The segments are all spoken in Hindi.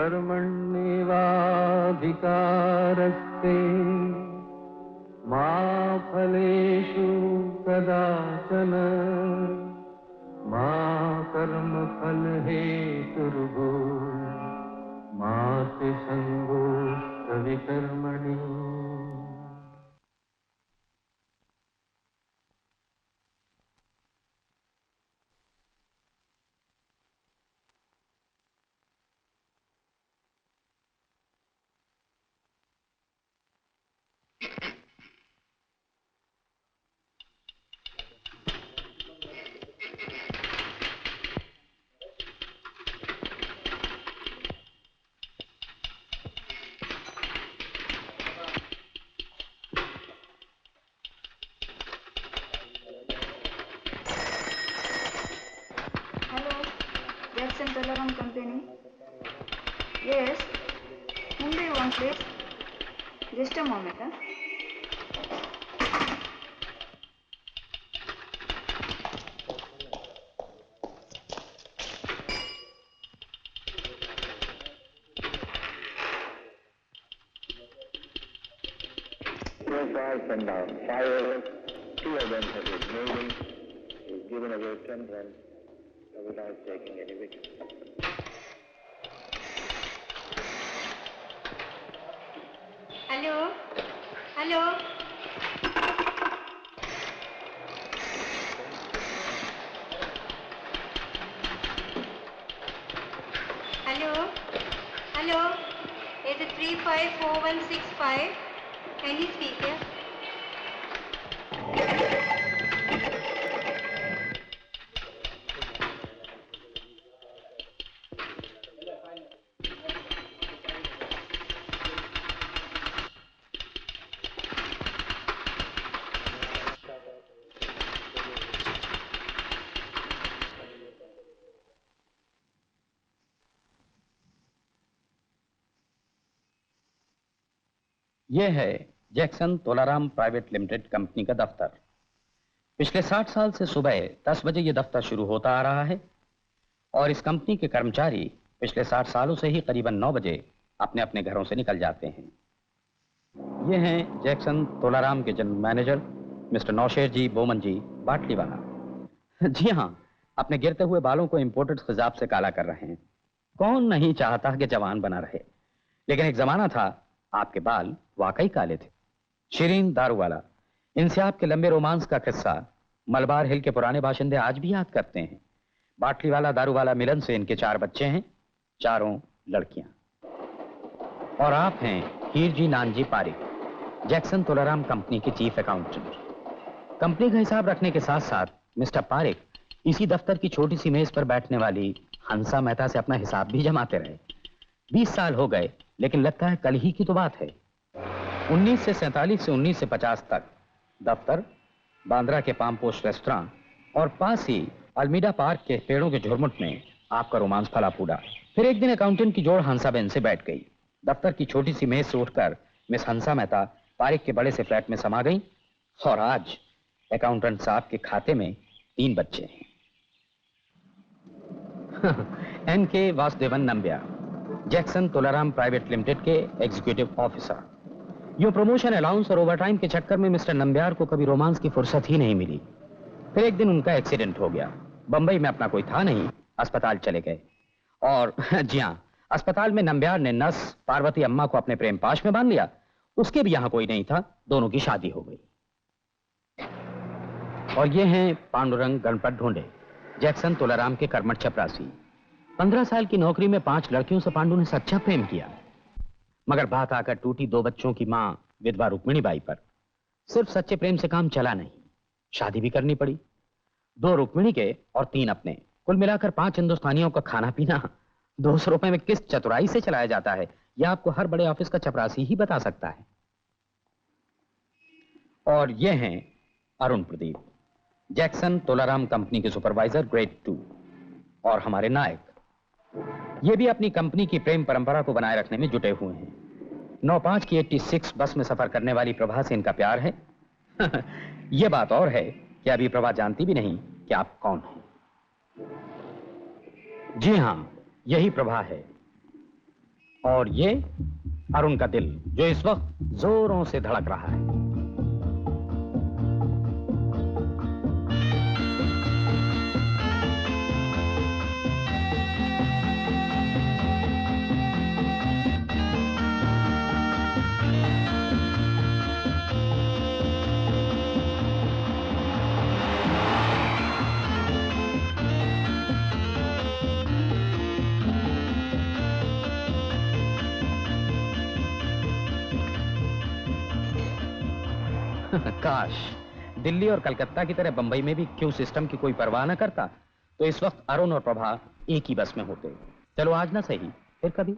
कर्मण्येवाधिकारस्ते मा फलेषु कदाचन मा कर्मफल हेतुर्भूः मा ते संगोऽस्त्वविकर्मणि। Jackson Tolaram Company. Yes. Whom do you want, please? Just a moment, huh? So far from the fire, 2 of them have been moving. He's given away 10 runs without taking any wickets. Hello? Hello? Hello? Hello? Is it 354165? Can you speak here? यह है Jackson Tolaram private limited company का दफ्तर। पिछले 60 साल से सुबह 10 बजे यह दफ्तर शुरू होता आ रहा है और इस कंपनी के कर्मचारी पिछले 60 सालों से ही करीबन 9 बजे अपने अपने घरों से निकल जाते हैं। ये हैं जैक्सन तोलाराम के जनरल मैनेजर मिस्टर नौशेर जी बोमन जी बाटलीवाला। जी हाँ, अपने गिरते हुए बालों को इंपोर्टेड खिजाब से काला कर रहे हैं। कौन नहीं चाहता कि जवान बना रहे, लेकिन एक जमाना था आपके बाल वाकई काले थे। शिरीन दारूवाला, इनसे आपके लंबे रोमांस का किस्सा मलबार हिल के पुराने बाशिंदे आज भी याद करते हैं। बाटलीवाला दारूवाला मिलन से इनके 4 बच्चे हैं, चारों लड़कियां। और आप हैं हीरजी नानजी पारिक, जैक्सन तोलाराम कंपनी के चीफ अकाउंटेंट। कंपनी का हिसाब रखने के साथ साथ मिस्टर पारिक इसी दफ्तर की छोटी सी मेज पर बैठने वाली हंसा मेहता से अपना हिसाब भी जमाते रहे। 20 साल हो गए, लेकिन लगता है कल ही की तो बात है। 1947 से 1950 तक दफ्तर, बांद्रा के पाम पोस्ट रेस्टोरेंट और पास ही अल्मीडा पार्क के पेड़ों के झुरमुट में आपका रोमांस फला फूला। फिर एक दिन अकाउंटेंट की जोड़ हंसाबेन से बैठ गई। दफ्तर की छोटी सी मेज से उठकर मिस हंसा मेहता पारिक के बड़े से फ्लैट में समा गई और आज अकाउंटेंट साहब के खाते में 3 बच्चे हैं। NK. Vasudevan Nambiar, Jackson Tolaram private limited के एग्जीक्यूटिव ऑफिसर। यूं प्रमोशन अलाउंस और ओवरटाइम के चक्कर में मिस्टर नंबियार को कभी रोमांस की फुर्सत ही नहीं मिली। फिर एक दिन उनका एक्सीडेंट हो गया। बंबई में अपना कोई था नहीं, अस्पताल चले गए और जी हाँ, अस्पताल में नंबियार ने नर्स पार्वती अम्मा को अपने प्रेम पाश में बांध लिया। उसके भी यहां कोई नहीं था, दोनों की शादी हो गई। और ये हैं पांडुरंग गणपत ढूंढे, जैक्सन तोलाराम के कर्मठ चपरासी। 15 साल की नौकरी में 5 लड़कियों से पांडु ने सच्चा प्रेम किया, मगर बात आकर टूटी 2 बच्चों की मां विधवा रुक्मिणी बाई पर। सिर्फ सच्चे प्रेम से काम चला नहीं, शादी भी करनी पड़ी। 2 रुक्मिणी के और 3 अपने, कुल मिलाकर 5 हिंदुस्तानियों का खाना पीना 200 रुपए में किस चतुराई से चलाया जाता है, यह आपको हर बड़े ऑफिस का चपरासी ही बता सकता है। और ये हैं अरुण प्रदीप, जैक्सन तोलाराम कंपनी के सुपरवाइजर ग्रेड 2 और हमारे नायक। ये भी अपनी कंपनी की प्रेम परंपरा को बनाए रखने में जुटे हुए हैं। 9-5 की 86 बस में सफर करने वाली प्रभा से इनका प्यार है। यह बात और है कि अभी प्रभा जानती भी नहीं कि आप कौन हैं। जी हां, यही प्रभा है। और ये अरुण का दिल, जो इस वक्त जोरों से धड़क रहा है। काश दिल्ली और कलकत्ता की तरह बंबई में भी क्यू सिस्टम की कोई परवाह न करता, तो इस वक्त अरुण और प्रभा एक ही बस में होते। चलो आज ना सही, फिर कभी।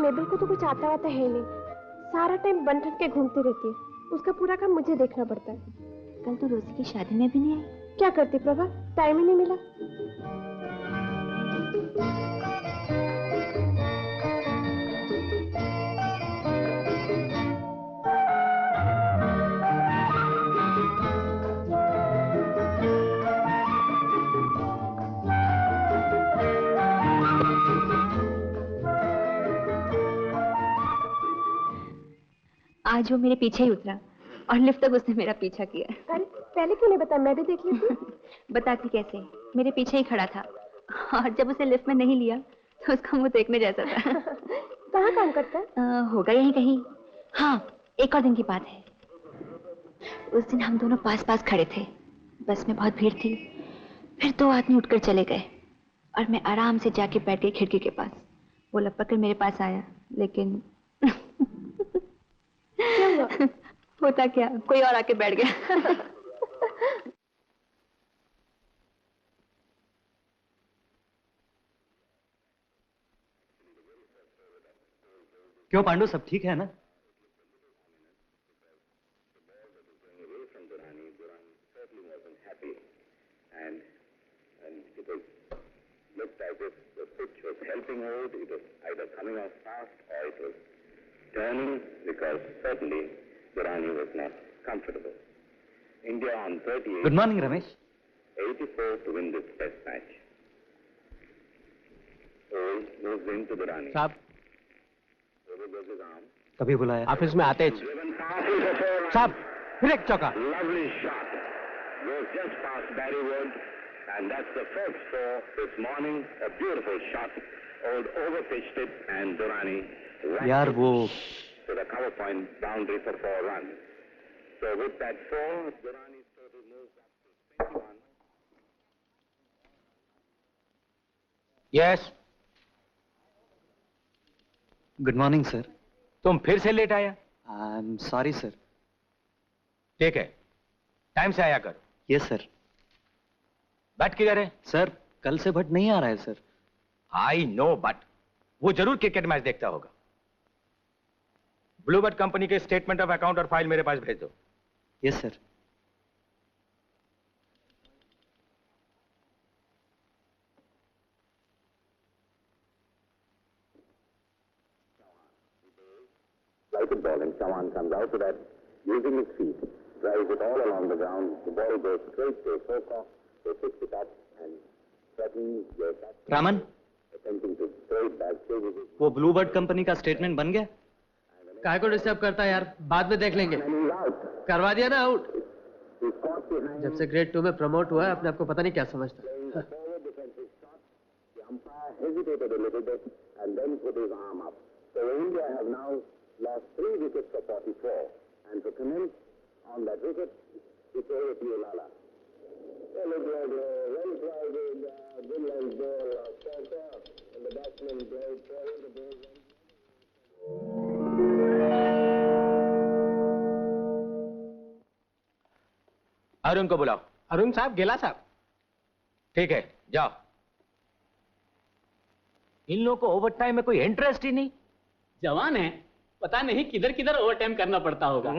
मेबल को तो कुछ आता वाता है नहीं, सारा टाइम बन ठन के घूमती रहती है। उसका पूरा काम मुझे देखना पड़ता है। कल तो रोजी की शादी में भी नहीं आई। क्या करती प्रभा, टाइम ही नहीं मिला। आज वो मेरे पीछे ही उतरा और लिफ्ट तक उसने मेरा पीछा किया। अरे पहले क्यों नहीं बताया, मैं भी देख लेती। बताती कैसे, मेरे पीछे ही खड़ा था और जब उसे लिफ्ट में नहीं लिया तो उसका मुंह देखने जैसा था। कहाँ काम करता है? होगा यहीं कहीं। हाँ, एक और दिन की बात है। उस दिन हम दोनों पास पास खड़े थे, बस में बहुत भीड़ थी। फिर दो आदमी उठकर चले गए और मैं आराम से जाके बैठ गई खिड़की के पास। वो लपक कर मेरे पास आया, लेकिन क्या हुआ? होता क्या, कोई और आके बैठ गया। क्यों पांडु, सब ठीक है ना? Turning because certainly Durrani was not comfortable. India on 38. Good morning, Ramesh. 84 to win this test match. Old moves into Durrani. साहब, Over goes his arm. कभी बुलाया? ऑफिस में आते हैं। Driven past him for 4 runs. साहब, फिर एक चौका। Lovely shot. Goes just past Barry Wood. And that's the first score this morning. A beautiful shot. Old overpitched it and Durrani यार वो to the cover point boundary for 4 runs. So with that 4, Durrani's total moves up to 21. Yes. Good morning sir. तुम फिर से लेट आया? I am sorry sir. ठीक है, टाइम से आया कर। Yes sir. भट्ट किधर है? सर कल से भट्ट नहीं आ रहा है सर। आई नो, बट वो जरूर क्रिकेट मैच देखता होगा। ब्लूबर्ड कंपनी के स्टेटमेंट ऑफ अकाउंट और फाइल मेरे पास भेज दो। Yes sir. Like a ball, and Chawan comes out to that using his feet, drives it all along the ground. The ball goes straight to Soka. They fix it up and threaten their batsman, Raman, attempting to throw it back. Chases it. वो ब्लूबर्ड कंपनी का स्टेटमेंट बन गया? काहे को डिस्टर्ब करता है यार, बाद में देख लेंगे। And he's out. करवा दिया ना आउट। He's caught behind. जब से ग्रेड 2 में प्रमोट हुआ है अपने आप को पता नहीं क्या समझता। Playing a forward defensive shot. The umpire hesitated a little bit and then put his arm up. So India have now lost 3 wickets for 44. And to commence on that wicket, it's over to Lala. Well, it was a well-crowded, good-like ball of Soka, and the batsman played forward, the ball went. Arun को बुलाओ। अरुण साहब, गेला साहब। ठीक है, जाओ। इन लोगों को ओवर टाइम में कोई इंटरेस्ट ही नहीं। जवान है, पता नहीं किधर किधर ओवर टाइम करना पड़ता होगा।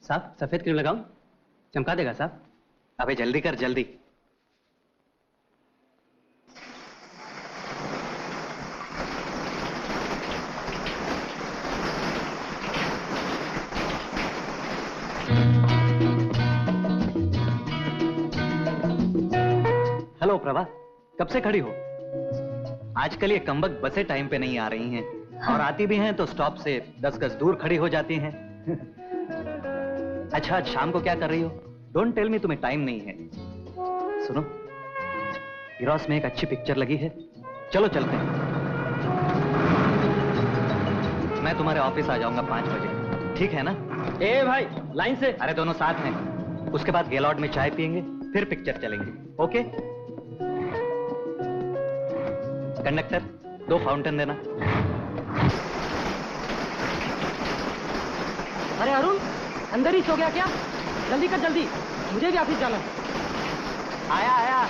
साहब सफेद क्रीम लगाऊं? चमका देगा साहब? अबे जल्दी कर जल्दी। हेलो प्रभा, कब से खड़ी हो? आजकल ये कमबख्त बसें टाइम पे नहीं आ रही हैं। और आती भी हैं तो स्टॉप से 10 गज दूर खड़ी हो जाती हैं। अच्छा, आज शाम को क्या कर रही हो? डोंट टेल मी तुम्हें टाइम नहीं है। सुनो, इरोस में एक अच्छी पिक्चर लगी है, चलो चलते हैं। मैं तुम्हारे ऑफिस आ जाऊंगा 5 बजे, ठीक है ना? ए भाई, लाइन से। अरे दोनों साथ में। उसके बाद गेलॉर्ड में चाय पियेंगे, फिर पिक्चर चलेंगे, ओके? कंडक्टर, 2 फाउंटेन देना। अरे अरुण, अंदर ही सो गया क्या? जल्दी कर जल्दी, मुझे भी ऑफिस जाना है। आया आया।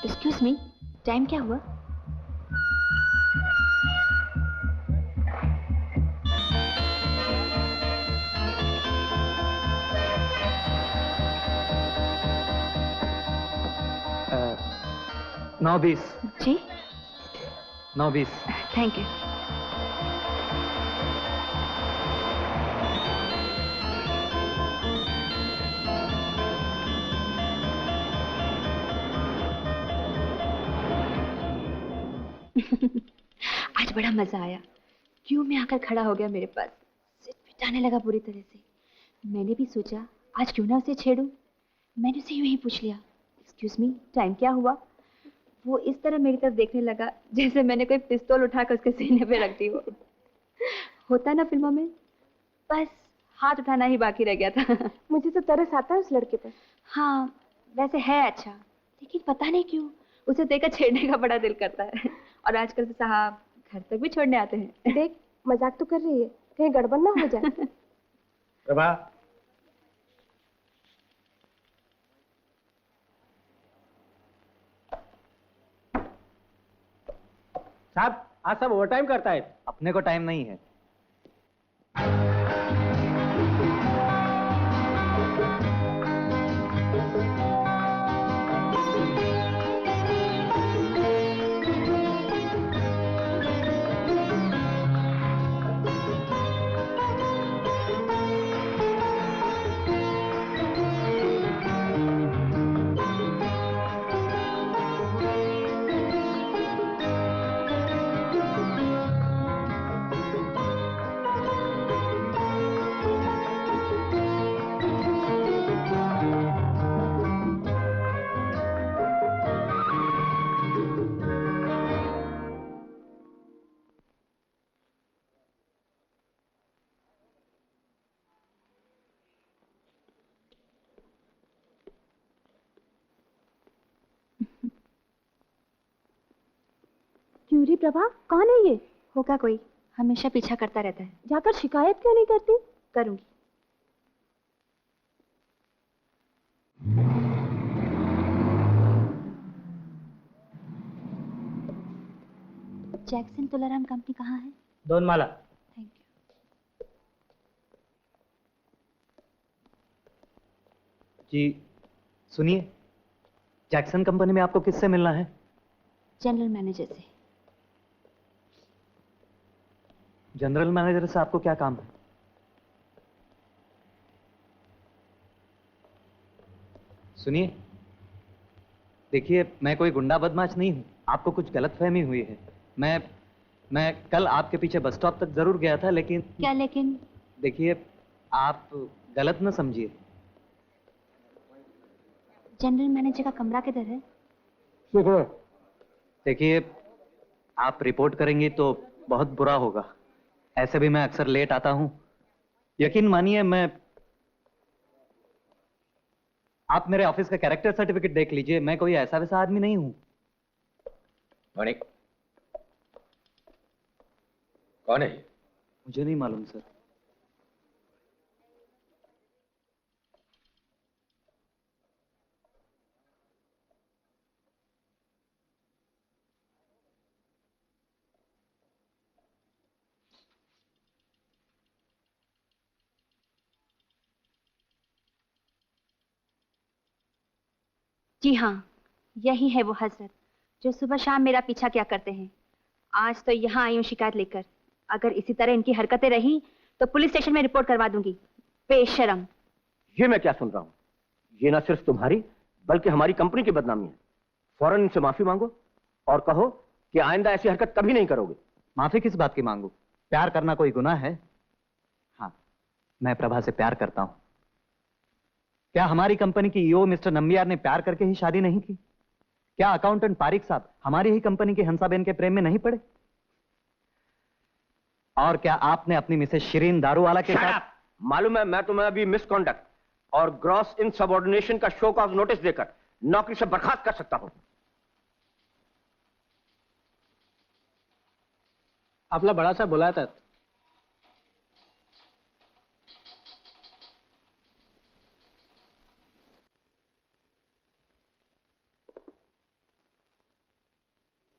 एक्सक्यूज मी, टाइम क्या हुआ? नौ 20। जी, 9:20। Thank you. आज बड़ा मजा आया। क्यों में आकर खड़ा हो गया मेरे पास, सिर पिटाने लगा पूरी तरह से। मैंने भी सोचा आज क्यों ना उसे छेड़ूं। मैंने उसे यूं ही पूछ लिया, एक्सक्यूज मी, टाइम क्या हुआ? वो इस तरह मेरी तरफ देखने लगा जैसे मैंने कोई पिस्तौल उठाकर उसके सीने पे रख दी हो। होता ना फिल्मों में, बस हाथ उठाना ही बाकी रह गया था। मुझे तो तरस आता है उस लड़के पर। हाँ, वैसे है अच्छा, लेकिन पता नहीं क्यों उसे देखकर छेड़ने का बड़ा दिल करता है। और आजकल तो साहब घर तक भी छोड़ने आते हैं। देख, मजाक तो कर रही है, कहीं गड़बड़ ना हो जाए। प्रभा, साहब आज सब ओवर टाइम करता है। अपने को टाइम नहीं है। क्यूरी प्रभा, कौन है ये? होगा कोई, हमेशा पीछा करता रहता है। जाकर शिकायत क्यों नहीं करती? करूंगी। जैक्सन तुलाराम कंपनी कहाँ है? दोनमाला। Thank you. जी सुनिए, जैक्सन कंपनी में आपको किससे मिलना है? जनरल मैनेजर से। जनरल मैनेजर से आपको क्या काम है? सुनिए, देखिए मैं कोई गुंडा बदमाश नहीं हूं, आपको कुछ गलतफहमी हुई है। मैं कल आपके पीछे बस स्टॉप तक जरूर गया था, लेकिन क्या लेकिन? देखिए आप गलत न समझिए। जनरल मैनेजर का कमरा किधर है? देखिए आप रिपोर्ट करेंगी तो बहुत बुरा होगा। ऐसे भी मैं अक्सर लेट आता हूं, यकीन मानिए। आप मेरे ऑफिस का कैरेक्टर सर्टिफिकेट देख लीजिए, मैं कोई ऐसा वैसा आदमी नहीं हूं। मणिक, कौन है? मुझे नहीं मालूम सर। जी हाँ, यही है वो हजरत जो सुबह शाम मेरा पीछा किया करते हैं। आज तो यहाँ आई हूँ शिकायत लेकर। अगर इसी तरह इनकी हरकतें रही तो पुलिस स्टेशन में रिपोर्ट करवा दूंगी। बेशरम। ये मैं क्या सुन रहा हूं? ये ना सिर्फ तुम्हारी बल्कि हमारी कंपनी की बदनामी है। फौरन इनसे माफी मांगो और कहो कि आइंदा ऐसी हरकत कभी नहीं करोगे। माफी किस बात की मांगू? प्यार करना कोई गुनाह है? हाँ, मैं प्रभा से प्यार करता हूं। क्या हमारी कंपनी की ईओ मिस्टर नंबियार ने प्यार करके ही शादी नहीं की? क्या अकाउंटेंट पारिक साहब हमारी ही कंपनी की हंसाबेन के प्रेम में नहीं पड़े? और क्या आपने अपनी मिसेस शिरीन दारूवाला के साथ? मालूम है, मैं तुम्हें अभी मिसकॉन्डक्ट और ग्रॉस इनसबऑर्डिनेशन का शो कॉज नोटिस देकर नौकरी से बर्खास्त कर सकता हूं। आपला बड़ा साहब बोलावतात।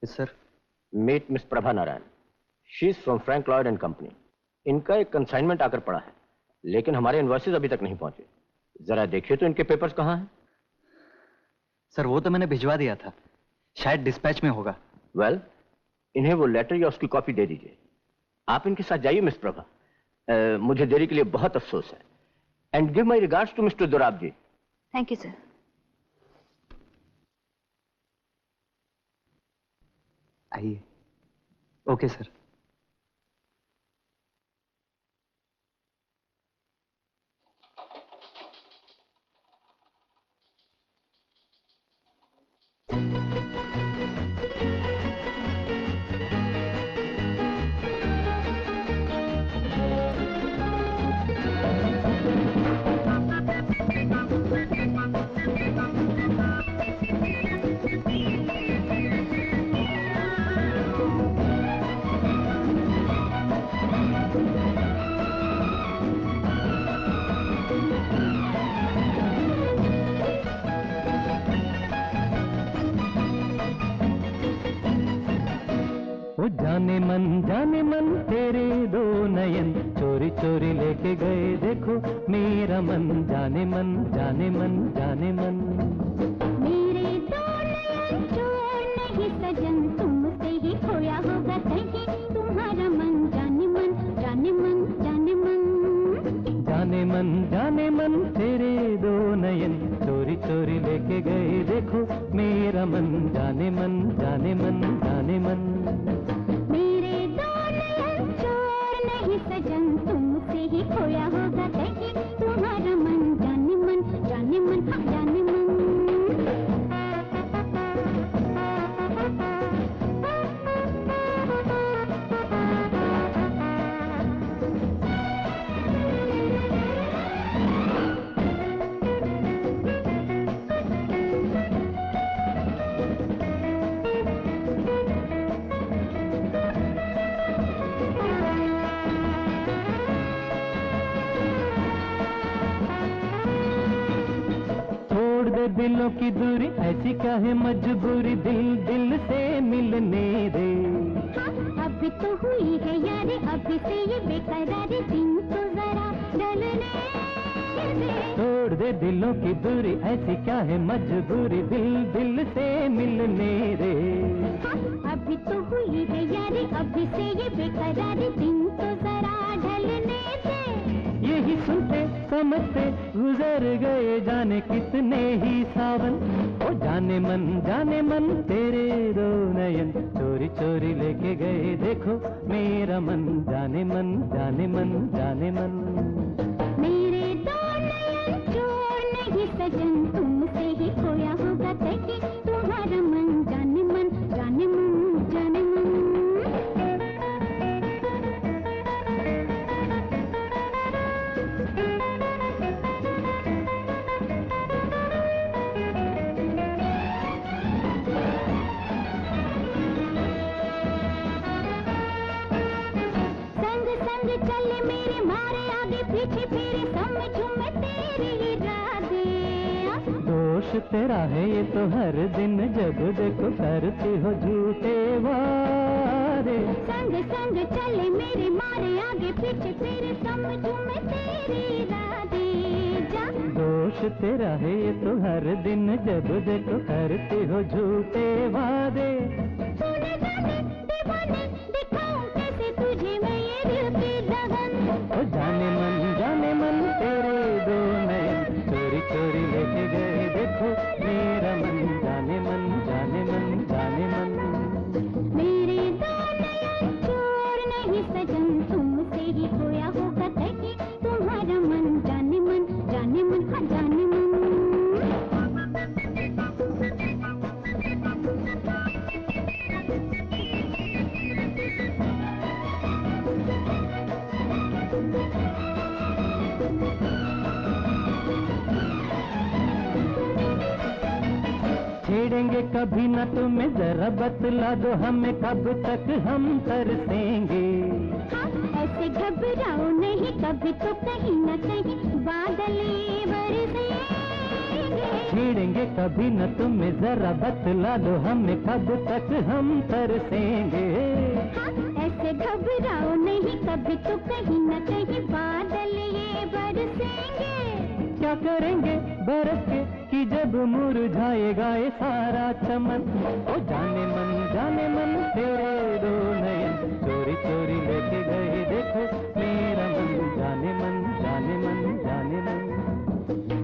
Sir, meet miss Prabha Narayan. She is from Frank Lloyd and company. इनका एक कंसाइनमेंट आकर पड़ा है, लेकिन हमारे इनवॉइसेस अभी तक नहीं पहुंचे। जरा देखिए तो इनके पेपर्स कहां हैं? सर वो तो मैंने भिजवा दिया था, शायद डिस्पैच में होगा। वेल, इन्हें वो लेटर या उसकी कॉपी दे दीजिए। आप इनके साथ जाइए मिस प्रभा। मुझे देरी के लिए बहुत अफसोस है। And give my regards to mister Dorab ji. Thank you sir. आइए। Okay sir. जाने मन तेरे दो नयन चोरी चोरी लेके गए देखो मेरा मन जाने मन जाने मन जाने मन। मेरे दो नयन चोर नहीं सजन तुमसे ही खोया होगा कहीं तुम्हारा मन जाने मन जाने मन जाने मन। जाने मन तेरे दो नयन चोरी चोरी लेके गए देखो मेरा मन जाने मन जाने मन जाने मन। मेरे दो नयन चोर नहीं सजन तुमसे ही खोया होगा कहीं तुम्हारा मन जाने मन जाने मन हाँ जाने मन। दिलों की दूरी ऐसी क्या है मजबूरी दिल दिल से मिलने दे। हाँ, अभी तो हुई है यारी अभी से ये बेकरारी दिन तो जरा ढलने दे। तोड़ दे दिलों की दूरी ऐसी क्या है मजबूरी दिल दिल से मिलने दे। हाँ, अभी तो हुई है यारी अभी से ये बेकरारी दिन तो जरा ढलने दे। यही सुनते समझते गुजर गए जाने कितने ही सावन। ओ जाने मन तेरे दो नयन चोरी चोरी लेके गए देखो मेरा मन जाने मन जाने मन जाने मन। मेरे दो नयन चोर नहीं सजन तुमसे ही खोया होगा कहीं तुम्हारा मन जाने मन जाने मन जाने मन। चले मेरे मारे आगे पीछे फिरे समझूं मैं तेरी इरादे। दोष तेरा है ये तो हर दिन जब देखो करती हो झूठे वादे। संग संग चले मेरे मारे आगे पीछे फिरे समझूं मैं तेरी इरादे। जा दोष तेरा है ये तो हर दिन जब देखो करती हो झूठे वादे। तूने जाने दीवाने दिखाऊं कैसे तुझे मैं ये दिल की लगन। ओ जाने मन तेरे दो नयन चोरी चोरी लेके गए देखो मेरा मन जाने मन जाने मन जाने मन। मेरे दो नयन चोर नहीं सजन तुमसे ही खोया होगा कहीं तुम्हारा मन जाने मन हाँ जाने मन। छेड़ेंगे कभी न तुम्हें जरा बतला दो हमें कब तक हम तरसेंगे। हाँ, ऐसे घबराओ नहीं कभी तो कहीं न कहीं बादल बरसेंगे। छेड़ेंगे कभी न तुम्हें जरा बतला दो हमें कब तक हम तरसेंगे। हाँ, ऐसे घबराओ नहीं कभी तो कहीं न कहीं बादल ये बरसेंगे। क्या करेंगे बरस के कि जब मुरझाएगा ये सारा चमन। ओ जाने मन तेरे दो नयन चोरी चोरी लेके गए देखो मेरा मन जाने मन जाने मन जाने मन।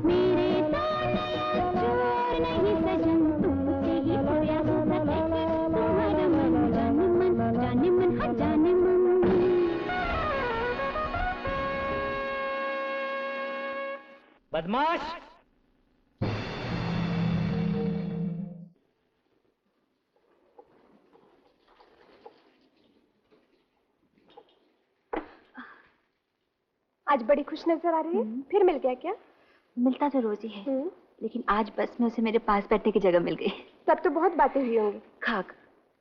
मेरे दो नयन चोर नहीं सजन तुमसे ही खोया होगा कहीं तुम्हारा मन जाने मन हाँ जाने मन। बदमाश आज बड़ी खुश नजर आ रही है। फिर मिल गया क्या? मिलता तो रोज ही है लेकिन आज बस में उसे मेरे पास बैठने की जगह मिल गई। तब तो बहुत बातें हुई होंगी। खाक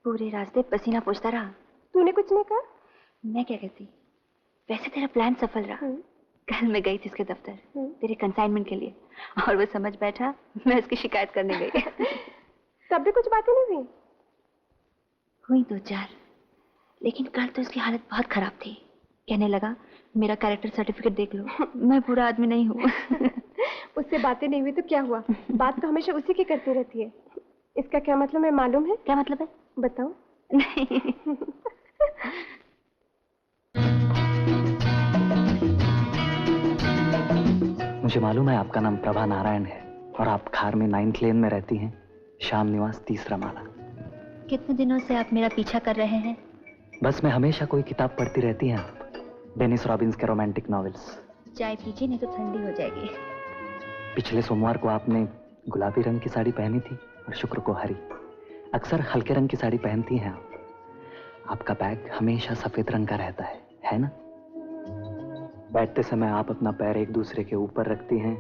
पूरे रास्ते पसीना पोंछता रहा। तूने कुछ नहीं कहा? मैं क्या कहती, वैसे तेरा प्लान सफल रहा। कल मैं गई थी उसके दफ्तर तेरे कंसाइनमेंट के लिए और वो समझ बैठा मैं उसकी शिकायत करने गई। तब भी कुछ बातें नहीं हुई? हुई दो चार लेकिन कल तो उसकी हालत बहुत खराब थी। कहने लगा मेरा कैरेक्टर सर्टिफिकेट देख लो, मैं बुरा आदमी नहीं हूँ। उससे बातें नहीं हुई तो क्या हुआ? बात तो हमेशा उसी की करती रहती है। इसका क्या मतलब है मालूम है? क्या मतलब है? बताओ। नहीं। मुझे मालूम है आपका नाम प्रभा नारायण है और आप खार में 9th लेन में रहती हैं, श्याम निवास 3रा माला। कितने दिनों से आप मेरा पीछा कर रहे हैं? बस में हमेशा कोई किताब पढ़ती रहती हैं आप, डेनिस रॉबिन्स के रोमांटिक नॉवेल्स। चाय पीजिए नहीं तो ठंडी हो जाएगी। पिछले सोमवार को आपने गुलाबी रंग की साड़ी पहनी थी और शुक्र को हरी। अक्सर हल्के रंग की साड़ी पहनती हैं आप। आपका बैग हमेशा सफेद रंग का रहता है ना? बैठते समय आप अपना पैर एक दूसरे के ऊपर रखती हैं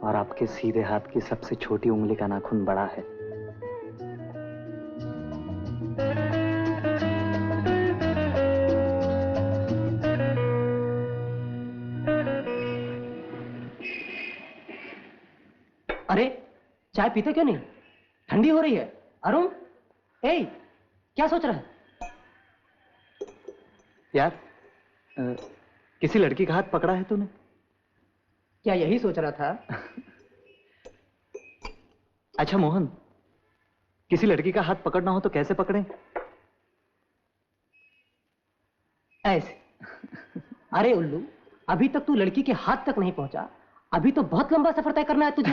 और आपके सीधे हाथ की सबसे छोटी उंगली का नाखून बड़ा है। अरे चाय पीते क्यों नहीं? ठंडी हो रही है। अरुण, ए, क्या सोच रहा है? यार किसी लड़की का हाथ पकड़ा है तूने? क्या यही सोच रहा था? अच्छा मोहन, किसी लड़की का हाथ पकड़ना हो तो कैसे पकड़ें? ऐसे। अरे उल्लू, अभी तक तू लड़की के हाथ तक नहीं पहुंचा, अभी तो बहुत लंबा सफर तय करना है तुझे।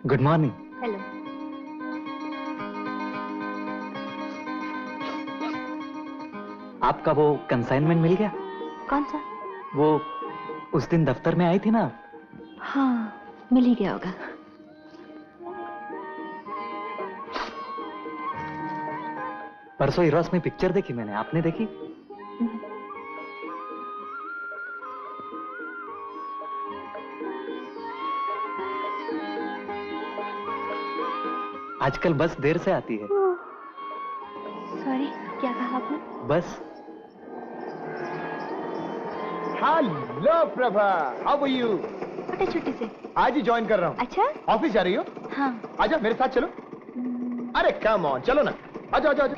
Good morning. हेलो। आपका वो कंसाइनमेंट मिल गया? कौन सा? वो उस दिन दफ्तर में आई थी ना? हाँ, मिल ही गया होगा। परसों इरोस में पिक्चर देखी मैंने, आपने देखी? आजकल बस देर से आती है। सॉरी, क्या कहा आपने? बस। Hello Prabha, how are you? छोटे छोटे से। आज ही ज्वाइन कर रहा हूँ। अच्छा? ऑफिस जा रही हो? हाँ। आजा मेरे साथ चलो। अरे कम ऑन, चलो ना। आजा आजा आजा।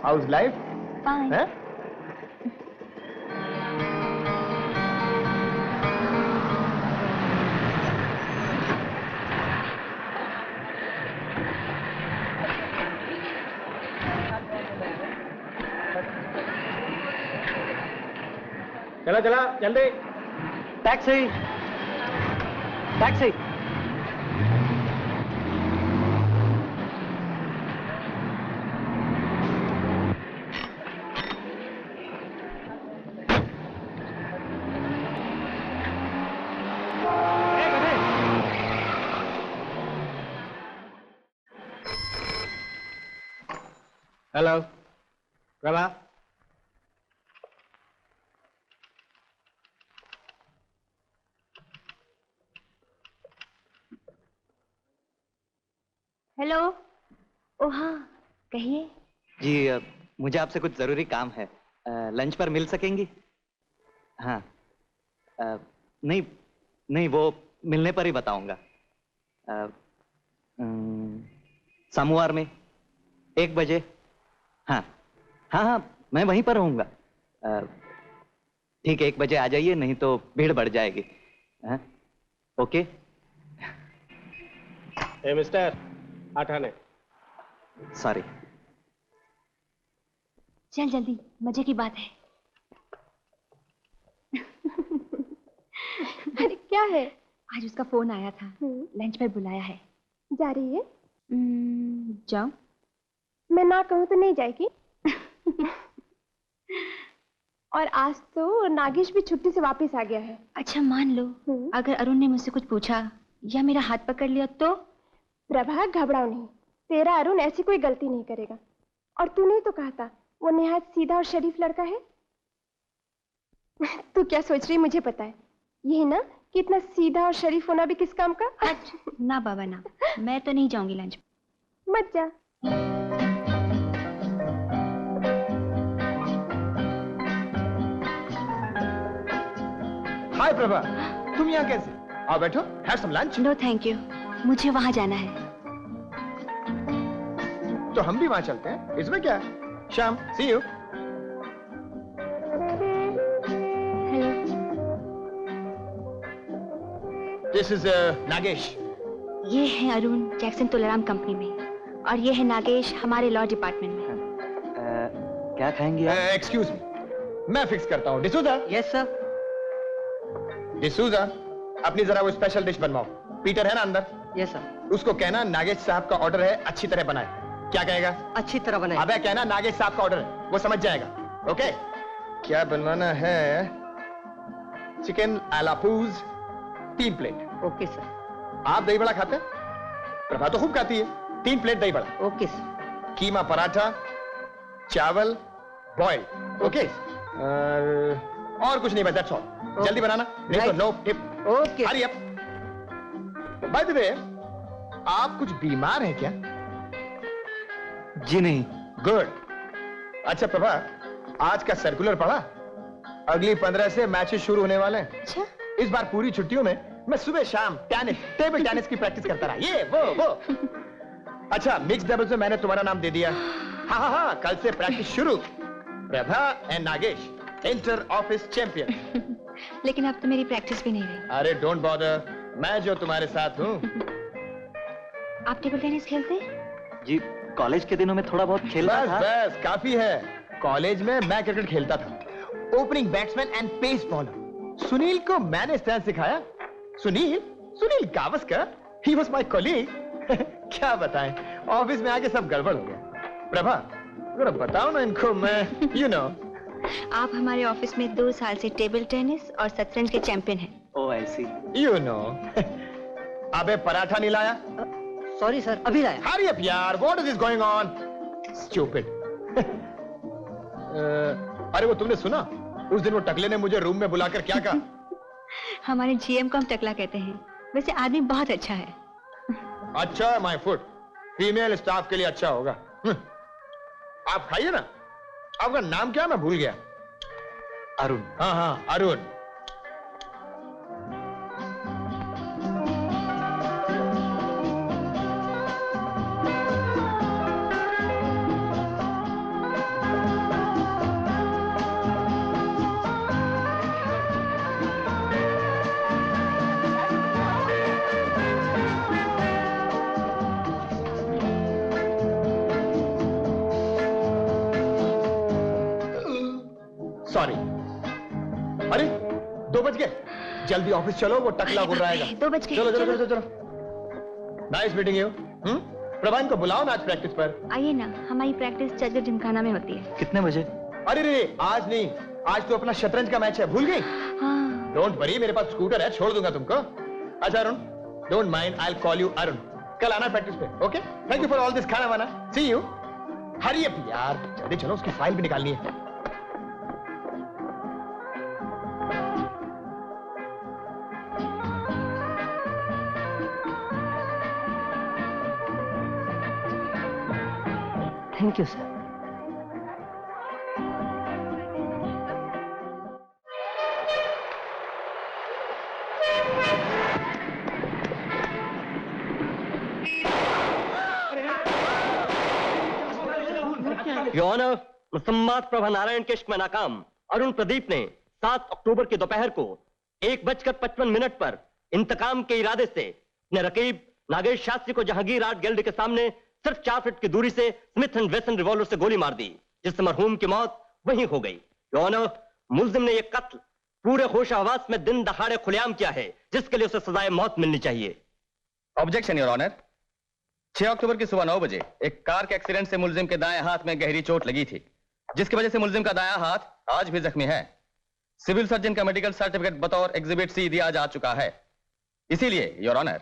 How's life? फाइन। है? चला चला जल्दी। Taxi taxi. Hello Prabha. Hello. ओ हाँ, कहिए। जी मुझे आपसे कुछ जरूरी काम है। लंच पर मिल सकेंगी? हाँ। नहीं नहीं, वो मिलने पर ही बताऊंगा। सोमवार में 1 बजे। हाँ हाँ हाँ, मैं वहीं पर रहूंगा। ठीक है, 1 बजे आ जाइए, नहीं तो भीड़ बढ़ जाएगी। हाँ? ओके। ए मिस्टर, आठाने। सॉरी। चल जल्दी, मजे की बात है। अरे क्या है? आज उसका फोन आया था, लंच पर बुलाया है। जा रही है? जाओ। मैं ना कहूँ तो नहीं जाएगी? और आज तो नागेश भी छुट्टी से वापस आ गया है। अच्छा मान लो, अगर अरुण ने मुझसे कुछ पूछा या मेरा हाथ पकड़ लिया तो? प्रभा घबराओ नहीं, तेरा अरुण ऐसी कोई गलती नहीं करेगा। और तूने तो कहा था वो निहायत सीधा और शरीफ लड़का है। तू क्या सोच रही मुझे पता है। यही ना कि इतना सीधा और शरीफ होना भी किस काम का। ना बाबा ना, मैं तो नहीं जाऊंगी लंच। मत जा। हाय प्रभा, तुम यहाँ कैसे? आओ बैठो, have some lunch. No thank you, मुझे वहां जाना है। तो हम भी वहां चलते हैं, इसमें क्या? शाम, सी यू। This is Nagesh. ये है अरुण जैक्सन तोलाराम कंपनी में, और ये है नागेश हमारे लॉ डिपार्टमेंट में। क्या खाएंगे आप? एक्सक्यूज मी, मैं फिक्स करता हूँ। डिसूजा। Yes sir. डिसूजा, अपनी जरा वो स्पेशल डिश बनवाओ। पीटर है ना अंदर? Yes sir. उसको कहना नागेश साहब का ऑर्डर है, अच्छी तरह बनाए। क्या कहेगा? अच्छी तरह बनाए। अबे कहना नागेश साहब का ऑर्डर है, वो समझ जाएगा। ओके? क्या बनवाना है? चिकन आलापूज 3 प्लेट। Okay sir. आप दही बड़ा खाते हैं? प्रभा तो खूब खाती है। 3 प्लेट दही बड़ा। Okay sir. कीमा पराठा, चावल बॉयल। ओके? और कुछ नहीं बस, दैट्स ऑल। जल्दी बनाना, नहीं तो no tip. Okay. Hurry up. By the way, आप कुछ बीमार हैं क्या? जी नहीं। गुड। अच्छा प्रभा, आज का सर्कुलर पढ़ा? अगली 15 से मैचेस शुरू होने वाले हैं। अच्छा? इस बार पूरी छुट्टियों में मैं सुबह शाम टेबल टेनिस की प्रैक्टिस करता रहा। ये वो। अच्छा, मिक्स डबल्स में मैंने तुम्हारा नाम दे दिया। हाँ, कल से प्रैक्टिस शुरू। Prabha and Nagesh, inter office champion. लेकिन अब तो मेरी प्रैक्टिस भी नहीं रही। अरे डोंट बॉदर, मैं जो तुम्हारे साथ हूँ। आप टेबल टेनिस खेलते हैं? जी, कॉलेज के दिनों में थोड़ा बहुत खेलता था। बस काफी है। कॉलेज में मैं क्रिकेट खेलता था, opening batsman and pace bowler. Sunil को मैंने स्टैंड सिखाया। Sunil Gavaskar, he was my colleague. क्या बताएं, ऑफिस में आके सब गड़बड़ हो गया। प्रभा, जरा बताओ ना इनको, मैं यू नो। आप हमारे ऑफिस में 2 साल से टेबल टेनिस और शतरंज के चैंपियन हैं। ओह ऐसी। You know. अबे पराठा नहीं लाया? सॉरी सर, अभी लाया। हरी अप यार, what is this going on? Stupid. अरे वो तुमने सुना? उस दिन वो टकले ने मुझे रूम में बुलाकर क्या कहा? हमारे जीएम को हम टकला कहते हैं। वैसे आदमी बहुत अच्छा है। अच्छा है माय फूड, फीमेल स्टाफ के लिए अच्छा होगा। आप खाइए ना। आपका नाम क्या? मैं भूल गया। अरुण। हाँ, अरुण। सॉरी। अरे 2 बज गए, जल्दी ऑफिस चलो, वो टकला बोल रहा है। 2 बज गए। चलो। Nice meeting you. प्रभा, इनको बुलाओ ना आज प्रैक्टिस पर। आइए ना, हमारी प्रैक्टिस चदर जिमखाना में होती है। कितने बजे? अरे रे, आज नहीं, आज तो अपना शतरंज का मैच है, भूल गई? हाँ। डोंट वरी, मेरे पास स्कूटर है, छोड़ दूंगा तुमको। अच्छा Arun, don't mind, I will call you Arun. कल आना प्रैक्टिस पे, okay? Thank you for all this खाना वाना। सी यू। हरी अप यार, जल्दी चलो, उसकी फाइल भी निकालनी है। Thank you sir. Your honour, मुसम्मात प्रभा नारायण के इश्क में नाकाम अरुण प्रदीप ने 7 अक्टूबर की दोपहर को 1:55 पर इंतकाम के इरादे से अपने रकीब नागेश शास्त्री को जहांगीर आर्ट गैलरी के सामने सिर्फ 4 फीट की दूरी से स्मिथ एंड वेसन रिवॉल्वर से गोली मार दी, जिससे मरहूम की मौत वहीं हो गई। योर ऑनर, मुल्जिम ने यह कत्ल पूरे होश हवास में दिन दहाड़े खुलेआम किया है, जिसके लिए उसे सजाए मौत मिलनी चाहिए। Objection your honour. 6 अक्टूबर की सुबह 9 बजे एक कार के एक्सीडेंट से मुल्जिम के दाएं हाथ में गहरी चोट लगी थी, जिसकी वजह से मुल्जिम का दायां हाथ आज भी जख्मी है। सिविल सर्जन का मेडिकल सर्टिफिकेट बतौर एग्जिबिट सी दिया जा चुका है। इसीलिए योर ऑनर,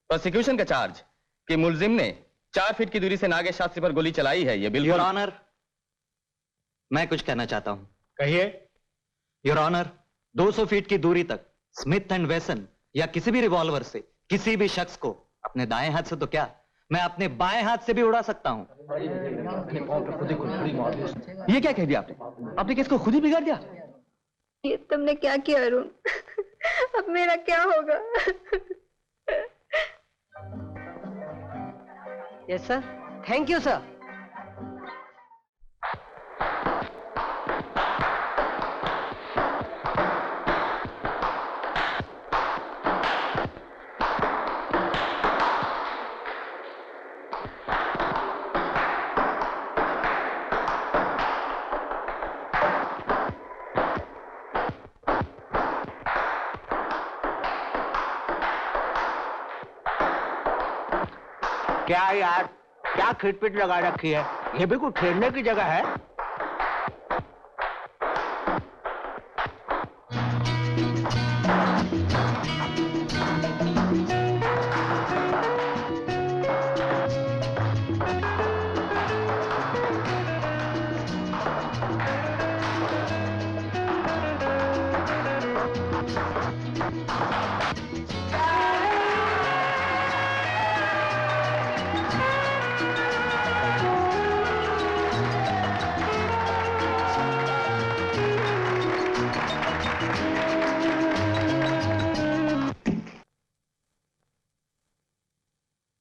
प्रोसिक्यूशन का चार्ज कि मुल्जिम ने 4 फीट की दूरी से नागेश शास्त्री पर गोली चलाई है, ये बिल्कुल। योर ऑनर, मैं कुछ कहना चाहता हूं। कहिए। योर ऑनर, 200 फीट की दूरी तक स्मिथ एंड वेसन या किसी भी रिवॉल्वर से किसी भी शख्स को अपने दाएं हाथ से तो क्या, मैं अपने बाएं हाथ से भी उड़ा सकता हूं। ये क्या कह दिया आपने? आपने किसको खुद ही बिगाड़ दिया? ये तुमने क्या किया अरुण? अब मेरा क्या होगा? Yes sir, thank you sir. क्या यार, क्या खिटपिट लगा रखी है? ये भी कुछ खेलने की जगह है?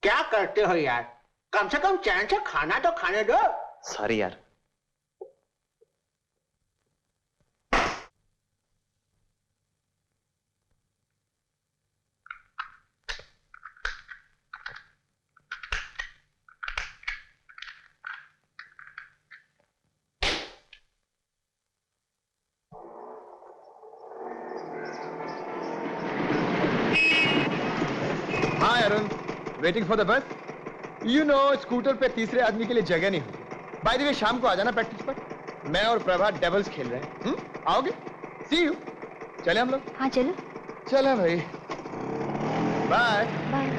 क्या करते हो यार? कम से कम चैन से खाना तो खाने दो। सॉरी यार। हाँ Arun, waiting for the bus. You know, scooter पे तीसरे आदमी के लिए जगह नहीं होती। बाय द वे, शाम को आ जाना प्रैक्टिस पर। मैं और प्रभा डबल्स खेल रहे हैं। आओगे? सी यू। चले हम लोग? हाँ चलो। चला भाई, बाय बाय।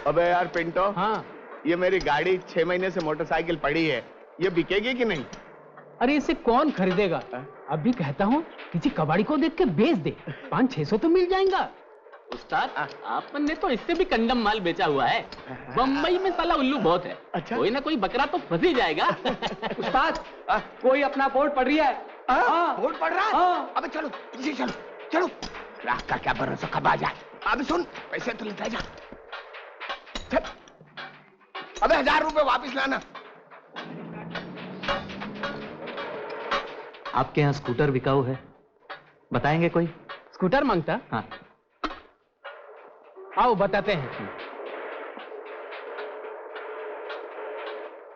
अबे यार पिंटो, हाँ ये मेरी गाड़ी 6 महीने से मोटरसाइकिल पड़ी है, ये बिकेगी कि नहीं? अरे इसे कौन खरीदेगा? अभी कहता हूँ किसी कबाड़ी को देख के बेच दे, 500-600 तो मिल जाएगा। उस्ताद, आपने तो इससे भी कंडम माल बेचा हुआ है। बम्बई में साला उल्लू बहुत है। अच्छा? कोई ना कोई बकरा तो फंस ही जाएगा। उस्ताद, कोई अपना बोर्ड पढ़ रही है। बोर्ड पढ़ रहा है? अबे चलो, पीछे चलो, चलो। रात का क्या भरोसा, कब आ जाए। अबे सुन, पैसे तो लेता जा। चल। अबे 1000 रुपए वापस लाना। आपके यहाँ स्कूटर बिकाऊ है, बताएंगे कोई? स्कूटर मांगता? हाँ। आओ बताते हैं।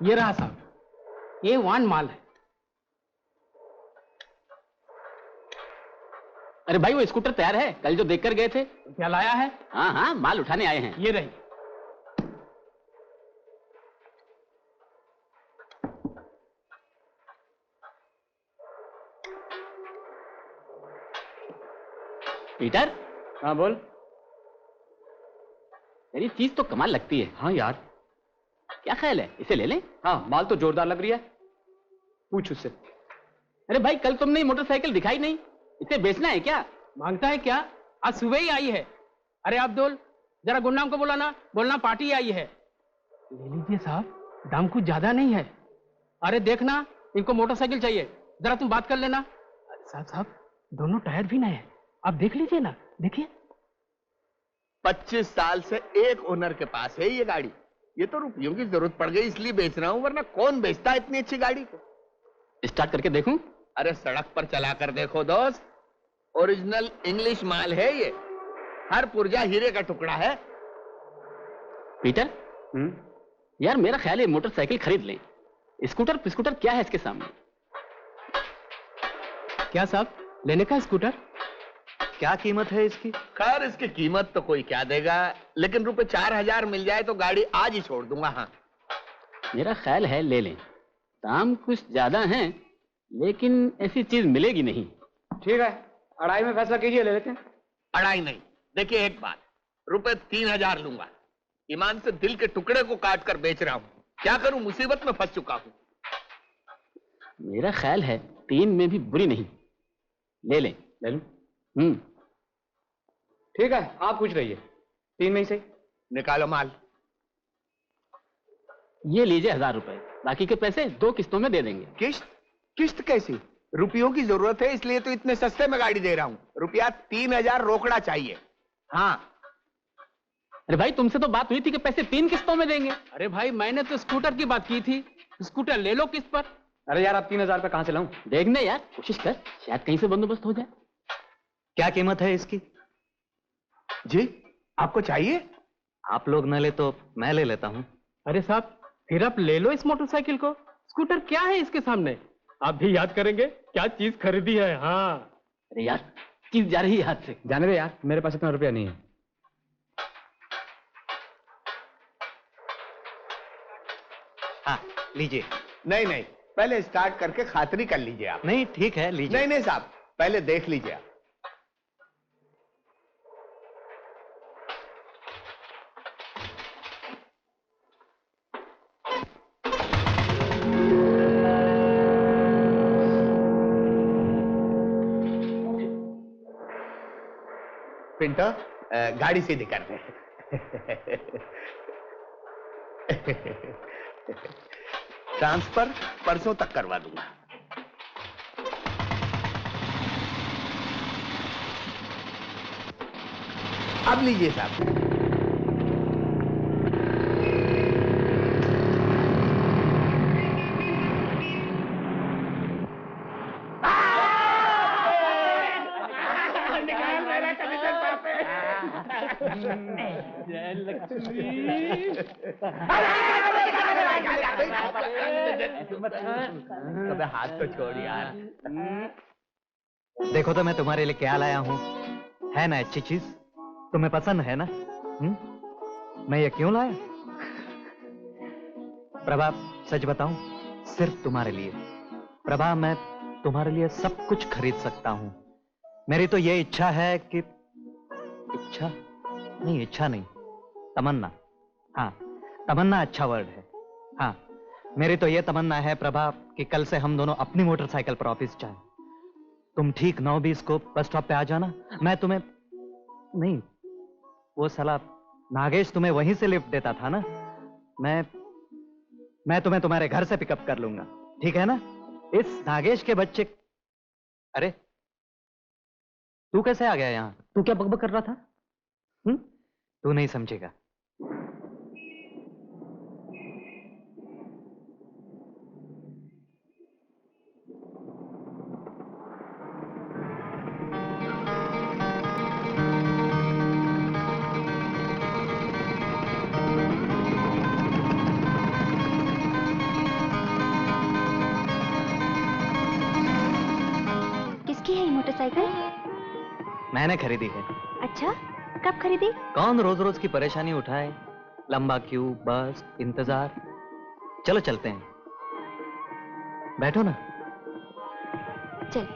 ये रहा साहब, ये वान माल है। अरे भाई, वो स्कूटर तैयार है, कल जो देखकर गए थे। क्या लाया है? हाँ हाँ, माल उठाने आए हैं। ये रही। पीटर। हाँ बोल। तेरी चीज तो कमाल लगती है। हाँ यार। क्या ख्याल है, इसे ले लें? हाँ, माल तो जोरदार लग रही है, पूछ उससे। अरे भाई, कल तुमने मोटरसाइकिल दिखाई नहीं, इसे बेचना है क्या? मांगता है क्या? आज सुबह ही आई है। अरे अब्दुल, जरा गुंडाम को बोलाना, बोलना पार्टी आई है। ले लीजिए साहब, दाम कुछ ज्यादा नहीं है। अरे देखना, इनको मोटरसाइकिल चाहिए, जरा तुम बात कर लेना। साहब, दोनों टायर भी नए हैं, आप देख लीजिए ना, देखिए। 25 साल से एक ओनर के पास है ये गाड़ी। ये तो रुपयों की जरूरत पड़ गई इसलिए बेच रहा हूं, वरना कौन बेचता है इतनी अच्छी गाड़ी को? स्टार्ट करके देखूं? अरे सड़क पर चला कर देखो दोस्त, ओरिजिनल इंग्लिश माल है ये, हर पुर्जा हीरे का टुकड़ा है। पीटर, यार मेरा ख्याल है मोटरसाइकिल खरीद लें। स्कूटर पिस्कूटर क्या है इसके सामने? क्या साहब, लेने का स्कूटर? क्या कीमत है इसकी? खैर, इसकी कीमत तो कोई क्या देगा, लेकिन रुपए 4000 मिल जाए तो गाड़ी आज ही छोड़ दूंगा। हाँ, मेरा ख्याल है ले लें। दाम कुछ ज्यादा हैं, लेकिन ऐसी चीज मिलेगी नहीं। ठीक है, 2.5 में फैसला कीजिए, ले लेते हैं। 2.5 नहीं, देखिए एक बात, रुपए 3000 लूंगा। ईमान से दिल के टुकड़े को काट कर बेच रहा हूं, क्या करूं, मुसीबत में फंस चुका हूं। मेरा ख्याल है 3 में भी बुरी नहीं, ले लें। ले लूं? ठीक है, आप पूछ रही है 3 में ही सही। निकालो माल। ये लीजिए 1000 रुपए, बाकी के पैसे 2 किस्तों में दे देंगे। किस्त? किस्त कैसी? रुपयों की जरूरत है, इसलिए तो इतने सस्ते में गाड़ी दे रहा हूं। रुपया 3000 रोकड़ा चाहिए। हाँ। अरे भाई, तुमसे तो बात हुई थी कि पैसे 3 किस्तों में देंगे। अरे भाई, मैंने तो स्कूटर की बात की थी, स्कूटर ले लो किस्त पर। अरे यार, अब 3000 रुपए कहां से लाऊं? देखने यार, कोशिश कर, शायद कहीं से बंदोबस्त हो जाए। क्या कीमत है इसकी? जी, आपको चाहिए? आप लोग न ले तो मैं ले लेता हूं। अरे साहब, फिर आप ले लो इस मोटरसाइकिल को। स्कूटर क्या है इसके सामने? आप भी याद करेंगे क्या चीज खरीदी है। हाँ। अरे यार, चीज जा रही है हाथ से। जाने दे यार, मेरे पास इतना रुपया नहीं है। हाँ, लीजिए। नहीं नहीं, पहले स्टार्ट करके खातरी कर लीजिए आप। नहीं, ठीक है, लीजिए। नहीं नहीं साहब, पहले देख लीजिए आप। पिंटर, गाड़ी सीधी कर दे। ट्रांसफर परसों तक करवा दूंगा। अब लीजिए साहब। अबे हाथ तो छोड़ यार। देखो तो मैं तुम्हारे लिए क्या लाया हूँ। है ना अच्छी चीज? तुम्हें पसंद है ना? मैं ये क्यों लाया? प्रभा, सच बताऊं, सिर्फ तुम्हारे लिए। प्रभा, मैं तुम्हारे लिए सब कुछ खरीद सकता हूं। मेरी तो ये इच्छा है कि इच्छा नहीं, तमन्ना। हाँ, तमन्ना अच्छा वर्ड है। हाँ, मेरी तो ये तमन्ना है प्रभा कि कल से हम दोनों अपनी मोटरसाइकिल पर ऑफिस जाएं। तुम ठीक 9:20 को बस स्टॉप पे आ जाना। मैं तुम्हें नहीं, वो साला नागेश तुम्हें वहीं से लिफ्ट देता था ना। मैं तुम्हें तुम्हारे घर से पिकअप कर लूंगा, ठीक है ना? इस नागेश के बच्चे। अरे, तू कैसे आ गया यहाँ? तू क्या बकबक कर रहा था? तू नहीं समझेगा। किसकी है ये मोटरसाइकिल? मैंने खरीदी है। अच्छा, कब खरीदी? कौन रोज रोज की परेशानी उठाए? लंबा क्यू, बस, इंतजार। चलो चलते हैं, बैठो ना। चल।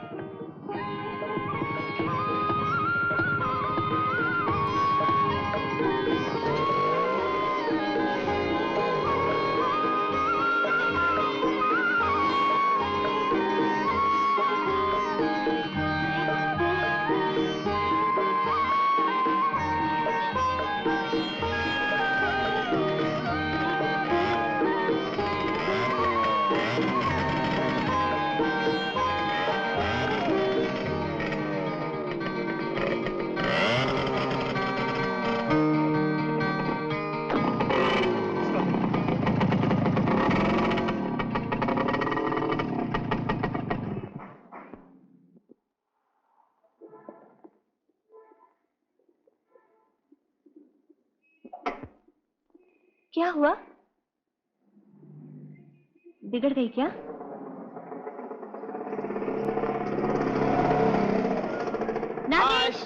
क्या हुआ? बिगड़ गई क्या? नागेश!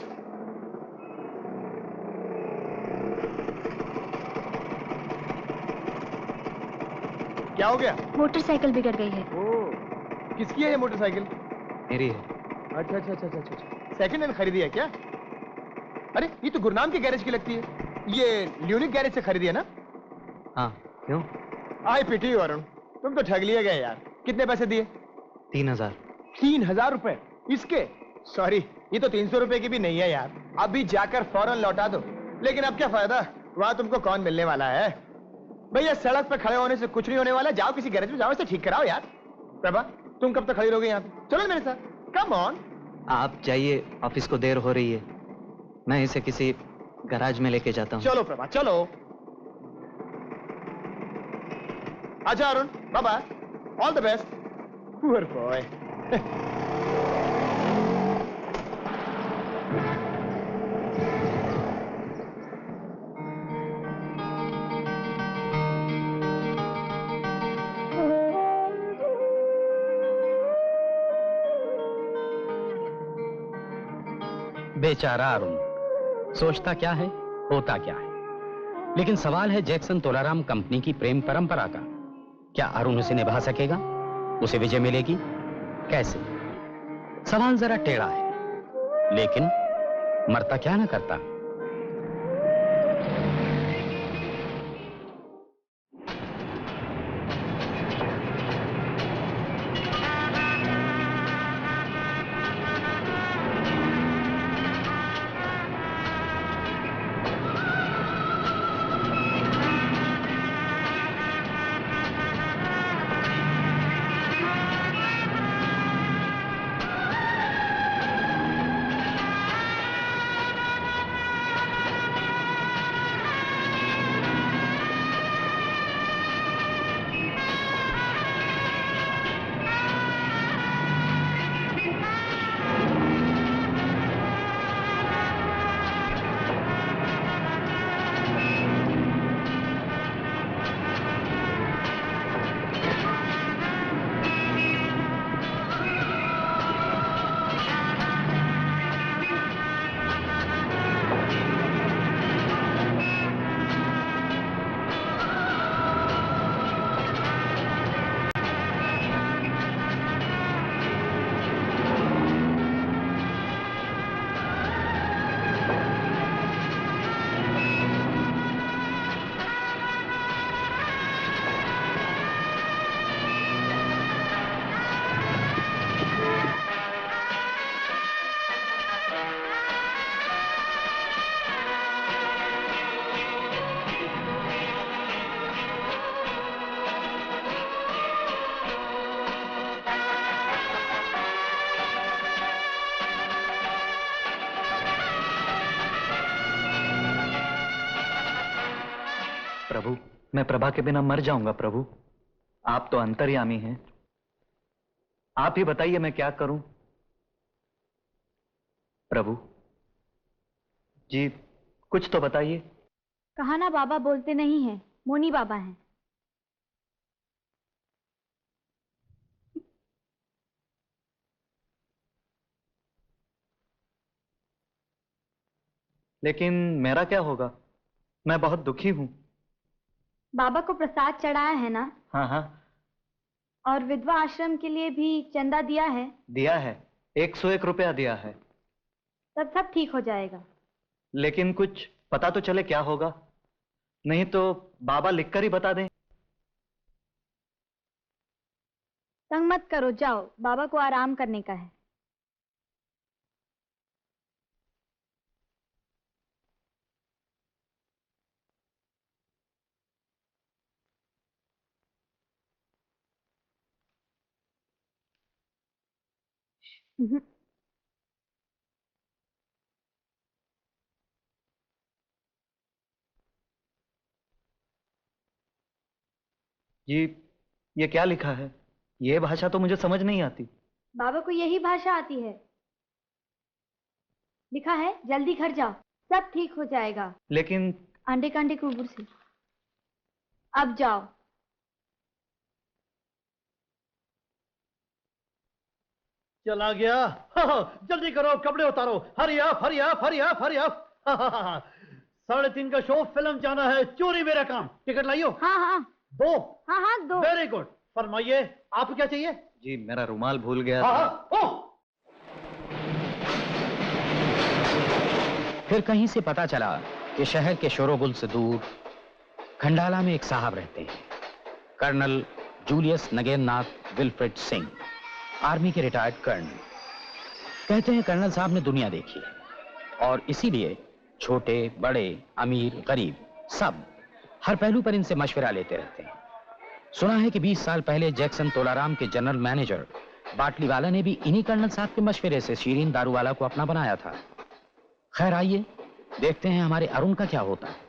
क्या हो गया? मोटरसाइकिल बिगड़ गई है। ओह, किसकी है ये मोटरसाइकिल? मेरी है। अच्छा अच्छा अच्छा अच्छा अच्छा, सेकंड हैंड खरीदी है क्या? अरे, ये तो गुरनाम के गैरेज की लगती है। ये ल्यूनिक गैरेज से खरीदी है ना? हाँ, क्यों? आई पिटी वरुण, तुम तो ठग लिए गए यार। कितने पैसे दिए? 3000। 3000 रुपए? इसके? सॉरी, ये तो 300 रुपए की भी नहीं है यार। अभी जाकर फौरन लौटा दो। लेकिन अब क्या फायदा, वहां तुमको कौन मिलने वाला है? भैया सड़क पे खड़े होने से कुछ नहीं होने वाला। जाओ किसी गैरेज में जाओ, इसे ठीक कराओ यार। प्रभा, तुम कब तक खड़ी रहोगे यहाँ पे? चलो मेरे साथ, कम ऑन। आप जाइए, ऑफिस को देर हो रही है। मैं इसे किसी गैराज में लेके जाता हूँ। चलो प्रभा, चलो। अच्छा Arun, bye bye, all the best. Poor boy. बेचारा अरुण, सोचता क्या है, होता क्या है। लेकिन सवाल है जैक्सन तोलाराम कंपनी की प्रेम परंपरा का। क्या अरुण उसे निभा सकेगा? उसे विजय मिलेगी? कैसे? सवाल जरा टेढ़ा है, लेकिन मरता क्या ना करता। प्रभु, मैं प्रभा के बिना मर जाऊंगा प्रभु। आप तो अंतर्यामी हैं। आप ही बताइए मैं क्या करूं? प्रभु जी, कुछ तो बताइए। कहा ना बाबा बोलते नहीं हैं, मोनी बाबा हैं। लेकिन मेरा क्या होगा? मैं बहुत दुखी हूं। बाबा को प्रसाद चढ़ाया है ना? हाँ हाँ। और विधवा आश्रम के लिए भी चंदा दिया है? दिया है, 101 रुपया दिया है। तब सब ठीक हो जाएगा। लेकिन कुछ पता तो चले क्या होगा, नहीं तो बाबा लिखकर ही बता दें। तंग मत करो, जाओ, बाबा को आराम करने का है। ये क्या लिखा है? ये भाषा तो मुझे समझ नहीं आती। बाबा को यही भाषा आती है। लिखा है जल्दी घर जाओ, सब ठीक हो जाएगा। लेकिन अंडे कांडे कुबूर से। अब जाओ। चला गया। जल्दी करो, कपड़े उतारो। Hurry up, hurry up, hurry up, hurry up. 3:30 का शो, फिल्म जाना है, चोरी मेरा काम। टिकट लाइयो। हाँ हाँ 2। हाँ हाँ 2। Very good. फरमाइए, आपको क्या चाहिए? जी मेरा रुमाल भूल गया था। फिर कहीं से पता चला कि शहर के शोरोगुल से दूर खंडाला में एक साहब रहते हैं, colonel Julius Nagennath Wilfred Singh, army के रिटायर्ड कर्नल। कहते हैं कर्नल साहब ने दुनिया देखी है और इसीलिए छोटे बड़े अमीर गरीब सब हर पहलू पर इनसे मशवरा लेते रहते हैं। सुना है कि 20 साल पहले जैक्सन तोलाराम के जनरल मैनेजर बाटलीवाला ने भी इन्हीं कर्नल साहब के मशवरे से शीरीन दारूवाला को अपना बनाया था। खैर आइए देखते हैं हमारे अरुण का क्या होता है।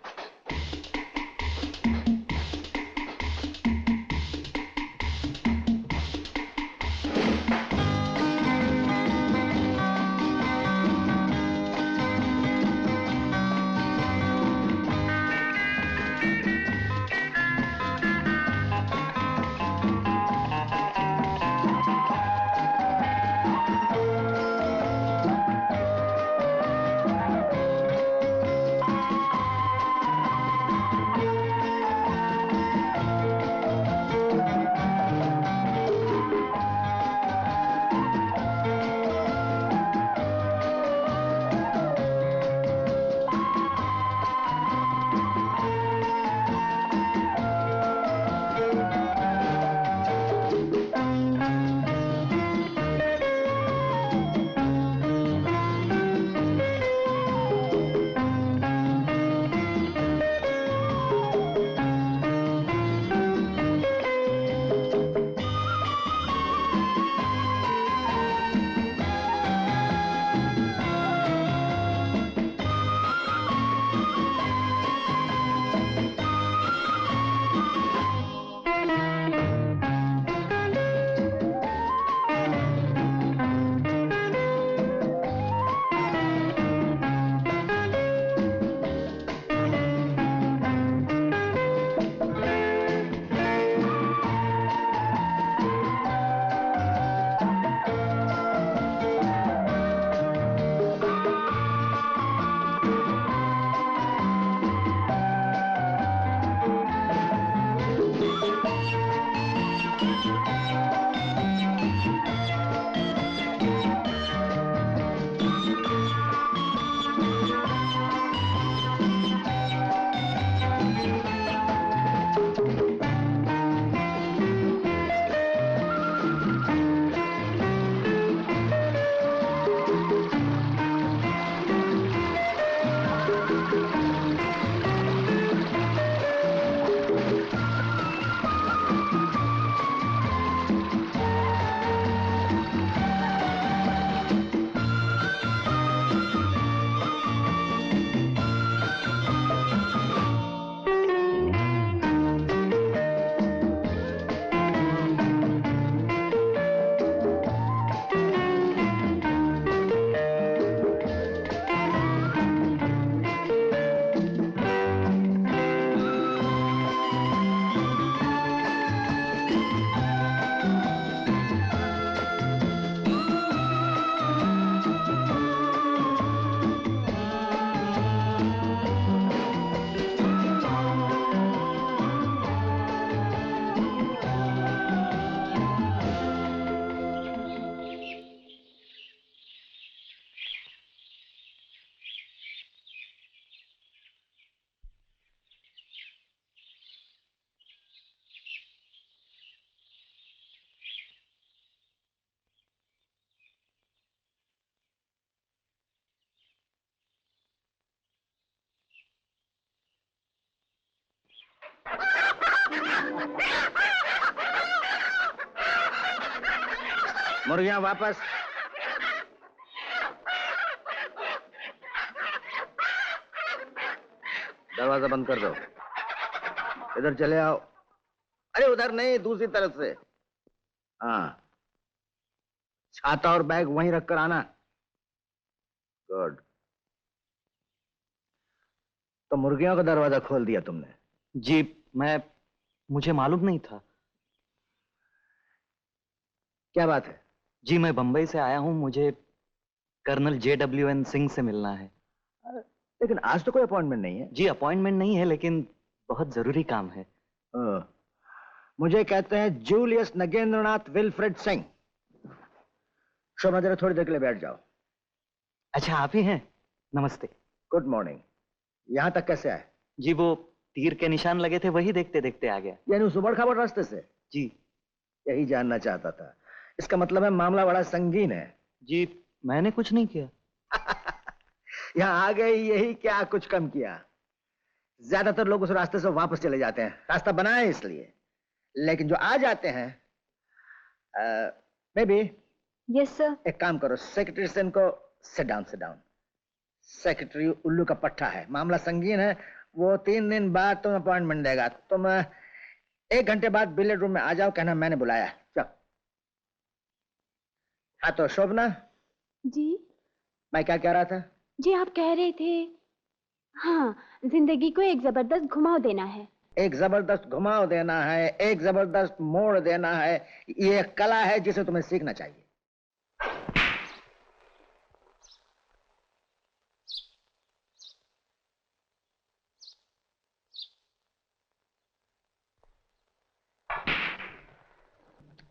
मुर्गियां वापस। दरवाजा बंद कर दो। इधर चले आओ। अरे उधर नहीं, दूसरी तरफ से। हाँ, छाता और बैग वहीं रखकर आना। गुड। तो मुर्गियों का दरवाजा खोल दिया तुमने? जी, मुझे मालूम नहीं था। क्या बात है? जी, मैं बंबई से आया हूं, मुझे कर्नल JWN सिंह से मिलना है। लेकिन आज तो कोई अपॉइंटमेंट नहीं है। जी, अपॉइंटमेंट नहीं है, लेकिन बहुत जरूरी काम है। मुझे कहते हैं जूलियस नगेंद्रनाथ विल्फ्रेड सिंह। शोभा, जरा थोड़ी देर के लिए बैठ जाओ। अच्छा, आप ही हैं? नमस्ते। Good morning. यहाँ तक कैसे आए? जी, वो तीर के निशान लगे थे, वही देखते देखते आ गया। यानी उस उबड़ खाबड़ रास्ते से? जी। यही जानना चाहता था। इसका मतलब है मामला बड़ा संगीन है। जी, मैंने कुछ नहीं किया। यहाँ आ गए यही क्या कुछ कम किया। ज्यादातर लोग उस रास्ते से वापस चले जाते हैं, रास्ता बना है इसलिए। लेकिन जो आ जाते हैं, बेबी। Yes sir. एक काम करो, सेक्रेटरी से इनको सिट डाउन। सेक्रेटरी उल्लू का पट्टा है, मामला संगीन है। वो 3 दिन बाद तुम्हें अपॉइंटमेंट देगा। तुम 1 घंटे बाद बिलियर्ड रूम में आ जाओ, कहना मैंने बुलाया। चलो। हाँ तो शोभना जी। मैं क्या कह रहा था? जी आप कह रहे थे, हाँ, जिंदगी को एक जबरदस्त घुमाव देना है। एक जबरदस्त घुमाव देना है, एक जबरदस्त मोड़ देना है। ये एक कला है जिसे तुम्हें सीखना चाहिए।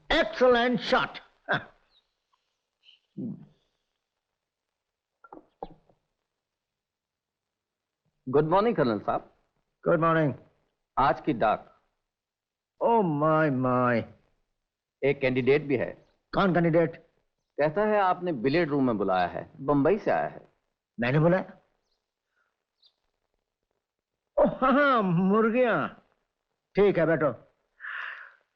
Excellent shot. Good morning colonel साहब। Good morning. आज की डाक। Oh my my. एक कैंडिडेट भी है। कौन कैंडिडेट? कहता है आपने बिलियर्ड रूम में बुलाया है, बंबई से आया है। मैंने बुलाया? ओह हाँ, मुर्गियां। ठीक है बैठो।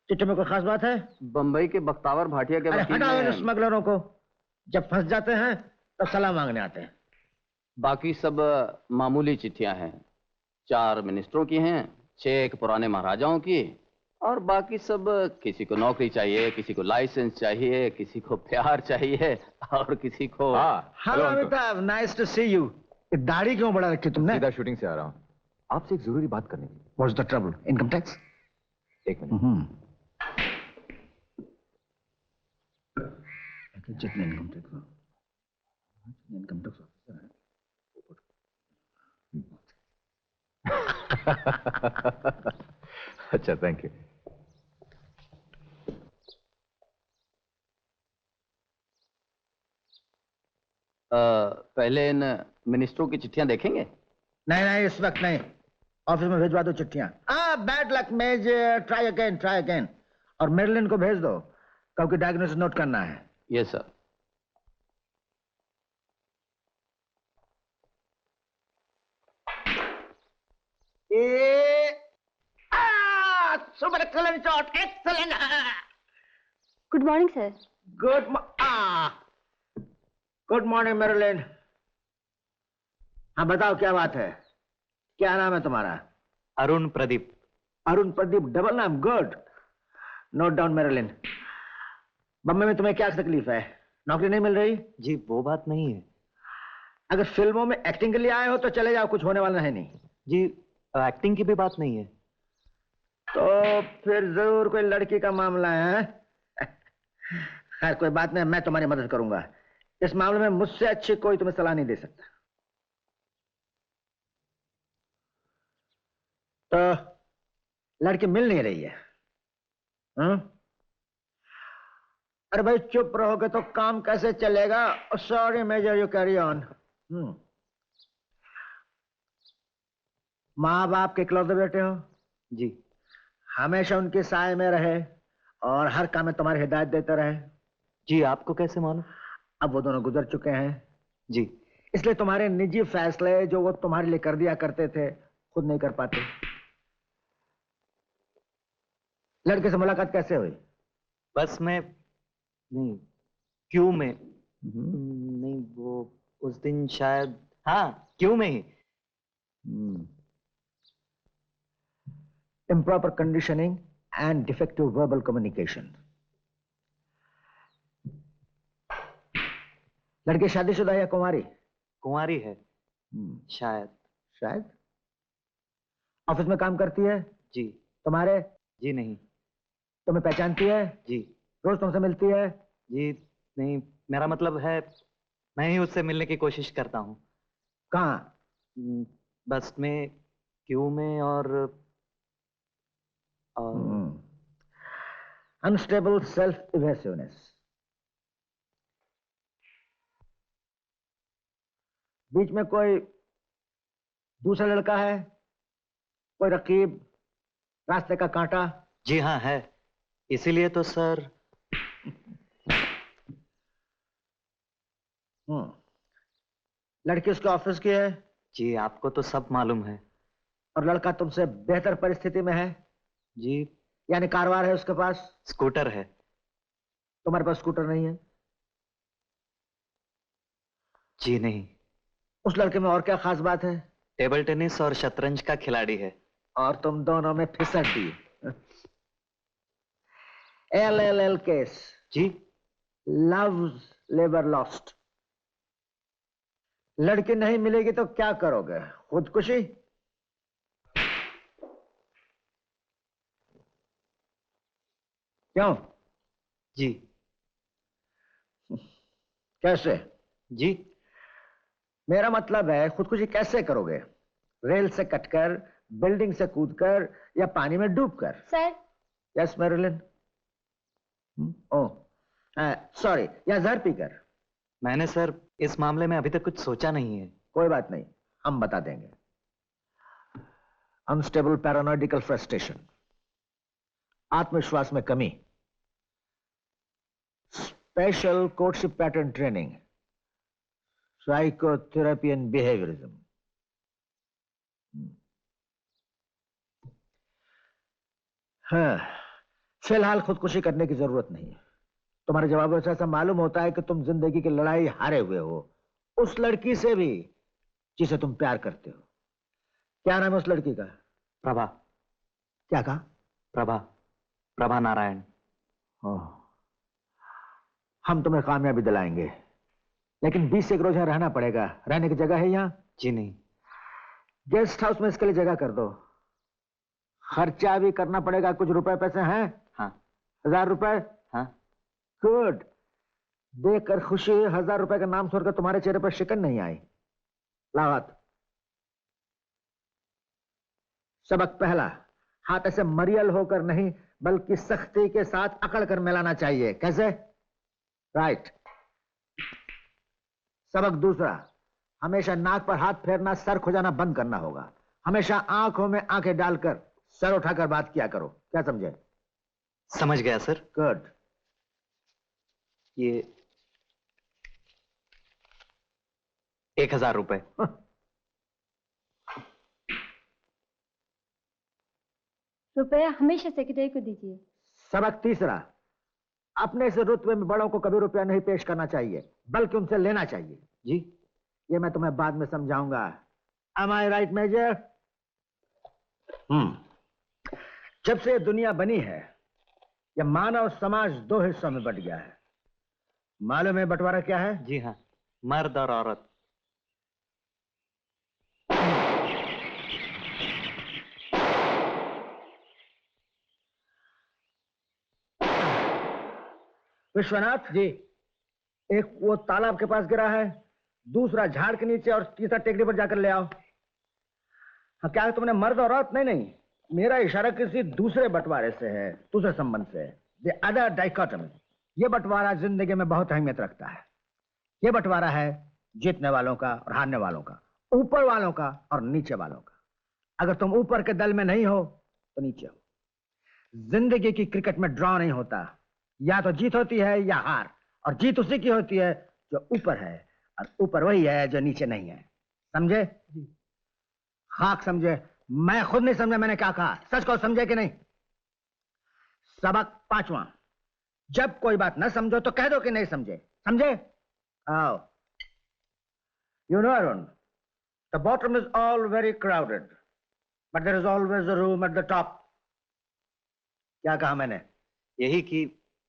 चिट्ठी में कोई खास बात है? बंबई के बख्तावर भाटिया के वकील हटाओ इन ने स्मगलरों को। जब फंस जाते हैं तब सलाह मांगने आते हैं। बाकी सब मामूली चिट्ठियां हैं। 4 मिनिस्टरों की हैं, 6 पुराने महाराजाओं की, और बाकी सब किसी को नौकरी चाहिए, किसी को लाइसेंस चाहिए, किसी को प्यार चाहिए, और किसी को। Hello Amitabh, nice to see you. दाढ़ी क्यों बड़ा रखी तुमने? सीधा शूटिंग से आ रहा हूँ, आपसे एक जरूरी बात करनी थी। What's the trouble? Income tax? 1 minute. जितने इनकम टैक्स ऑफिसर है। अच्छा, थैंक यू। पहले इन मिनिस्टरों की चिट्ठियां देखेंगे? नहीं, इस वक्त नहीं। ऑफिस में भेजवा दो चिट्ठियां। बैड लक मेज, ट्राई अगेन। और मेरिलिन को भेज दो, क्योंकि डायग्नोसिस नोट करना है। Yes sir. Super excellent shot, excellent. Good morning sir. Good morning Marilyn. हाँ बताओ क्या बात है? क्या नाम है तुम्हारा? अरुण प्रदीप। अरुण प्रदीप, डबल नाम। Good, note down Marilyn. Bombay में तुम्हें क्या तकलीफ है? नौकरी नहीं मिल रही? जी वो बात नहीं है। अगर फिल्मों में एक्टिंग के लिए आए हो तो चले जाओ, कुछ होने वाला है नहीं। जी एक्टिंग की भी बात नहीं है। तो फिर जरूर कोई लड़की का मामला है। खैर कोई बात नहीं, मैं तुम्हारी मदद करूंगा। इस मामले में मुझसे अच्छी कोई तुम्हें सलाह नहीं दे सकता। तो लड़की मिल नहीं रही है? अरे भाई चुप रहोगे तो काम कैसे चलेगा? Sorry major, you carry on. माँ बाप के इकलौते बेटे हो? जी। हमेशा उनके साए में रहे और हर काम में तुम्हारी हिदायत देते रहे? जी आपको कैसे मालूम? अब वो दोनों गुजर चुके हैं। जी। इसलिए तुम्हारे निजी फैसले जो वो तुम्हारे लिए कर दिया करते थे, खुद नहीं कर पाते। लड़के से मुलाकात कैसे हुई? बस में नहीं, क्यों में। नहीं, वो उस दिन शायद, हाँ क्यों में ही। Improper conditioning and defective verbal communication. लड़की शादीशुदा या कुंवारी? कुंवारी है। शायद। ऑफिस में काम करती है? जी। तुम्हारे? जी नहीं। तुम्हें पहचानती है? जी। रोज तुमसे मिलती है? जी नहीं, मेरा मतलब है मैं ही उससे मिलने की कोशिश करता हूँ। कहाँ? बस में, क्यों में और अनस्टेबल सेल्फ इवेसिवनेस। बीच में कोई दूसरा लड़का है? कोई रकीब, रास्ते का कांटा? जी हाँ है, इसीलिए तो सर। लड़की उसके ऑफिस की है? जी आपको तो सब मालूम है। और लड़का तुमसे बेहतर परिस्थिति में है? जी। यानी कारवार है उसके पास? स्कूटर है। तुम्हारे पास स्कूटर नहीं है? जी नहीं। उस लड़के में और क्या खास बात है? टेबल टेनिस और शतरंज का खिलाड़ी है। और तुम दोनों में फिसड्डी। LLL case. जी। Love labour lost. लड़की नहीं मिलेगी तो क्या करोगे? खुदकुशी? क्यों? जी। कैसे? जी। मेरा मतलब है खुदकुशी कैसे करोगे? रेल से कटकर, बिल्डिंग से कूदकर, या पानी में डूबकर? सर। Yes Marilyn. सॉरी, या जहर पीकर? मैंने सर इस मामले में अभी तक कुछ सोचा नहीं है। कोई बात नहीं, हम बता देंगे। अनस्टेबल पैरानॉइडिकल फ्रस्ट्रेशन, आत्मविश्वास में कमी, special courtship pattern training, psychotherapy and behaviourism. हाँ, फिलहाल खुदकुशी करने की जरूरत नहीं है। तुम्हारे जवाबों से ऐसा मालूम होता है कि तुम जिंदगी की लड़ाई हारे हुए हो, उस लड़की से भी जिसे तुम प्यार करते हो। क्या नाम है उस लड़की का? प्रभा। क्या कहा? प्रभा। प्रभा नारायण। हम तुम्हें कामयाबी दिलाएंगे, लेकिन 20 एक रोज यहाँ रहना पड़ेगा। रहने की जगह है यहाँ? जी नहीं। गेस्ट हाउस में इसके लिए जगह कर दो। खर्चा भी करना पड़ेगा, कुछ रुपए पैसे हैं? हाँ। 1000 रुपए? हाँ। गुड। देखकर खुशी 1000 रुपए का नाम छोड़कर तुम्हारे चेहरे पर शिकन नहीं आई। लावत। सबक पहला, हाथ ऐसे मरियल होकर नहीं बल्कि सख्ती के साथ अकड़ कर मिलाना चाहिए। कैसे? राइट। सबक दूसरा, हमेशा नाक पर हाथ फेरना, सर खुजाना बंद करना होगा। हमेशा आंखों में आंखें डालकर सर उठाकर बात किया करो। क्या समझे? समझ गया सर। गुड। ये 1000 रुपए। रुपया हमेशा सेक्रेटरी को दीजिए। सबक तीसरा, अपने से रुतबे में बड़ों को कभी रुपया नहीं पेश करना चाहिए, बल्कि उनसे लेना चाहिए। जी। ये मैं तुम्हें बाद में समझाऊंगा। Am I right, major? जब से दुनिया बनी है, यह मानव समाज 2 हिस्सों में बट गया है। मालूम है बंटवारा क्या है? जी हाँ, मर्द और औरत। विश्वनाथ जी, एक वो तालाब के पास गिरा है, दूसरा झाड़ के नीचे और तीसरा टेकड़ी पर जाकर ले आओ। हाँ, क्या है तुमने मर्द और औरत? नहीं नहीं, मेरा इशारा किसी दूसरे बंटवारे से है, दूसरे संबंध से। The other dichotomy. ये बंटवारा जिंदगी में बहुत अहमियत रखता है। ये बंटवारा है जीतने वालों का और हारने वालों का, ऊपर वालों का और नीचे वालों का। अगर तुम ऊपर के दल में नहीं हो तो नीचे हो। जिंदगी की क्रिकेट में ड्रॉ नहीं होता, या तो जीत होती है या हार, और जीत उसी की होती है जो ऊपर है, और ऊपर वही है जो नीचे नहीं है। समझे? खाक समझे। मैं खुद नहीं समझा मैंने क्या कहा। सच को समझे कि नहीं? सबक पांचवा, जब कोई बात ना समझो तो कह दो कि नहीं समझे। समझे? आओ। You know Arun, the bottom is all very crowded, but there is always a room at the top. क्या कहा मैंने? यही कि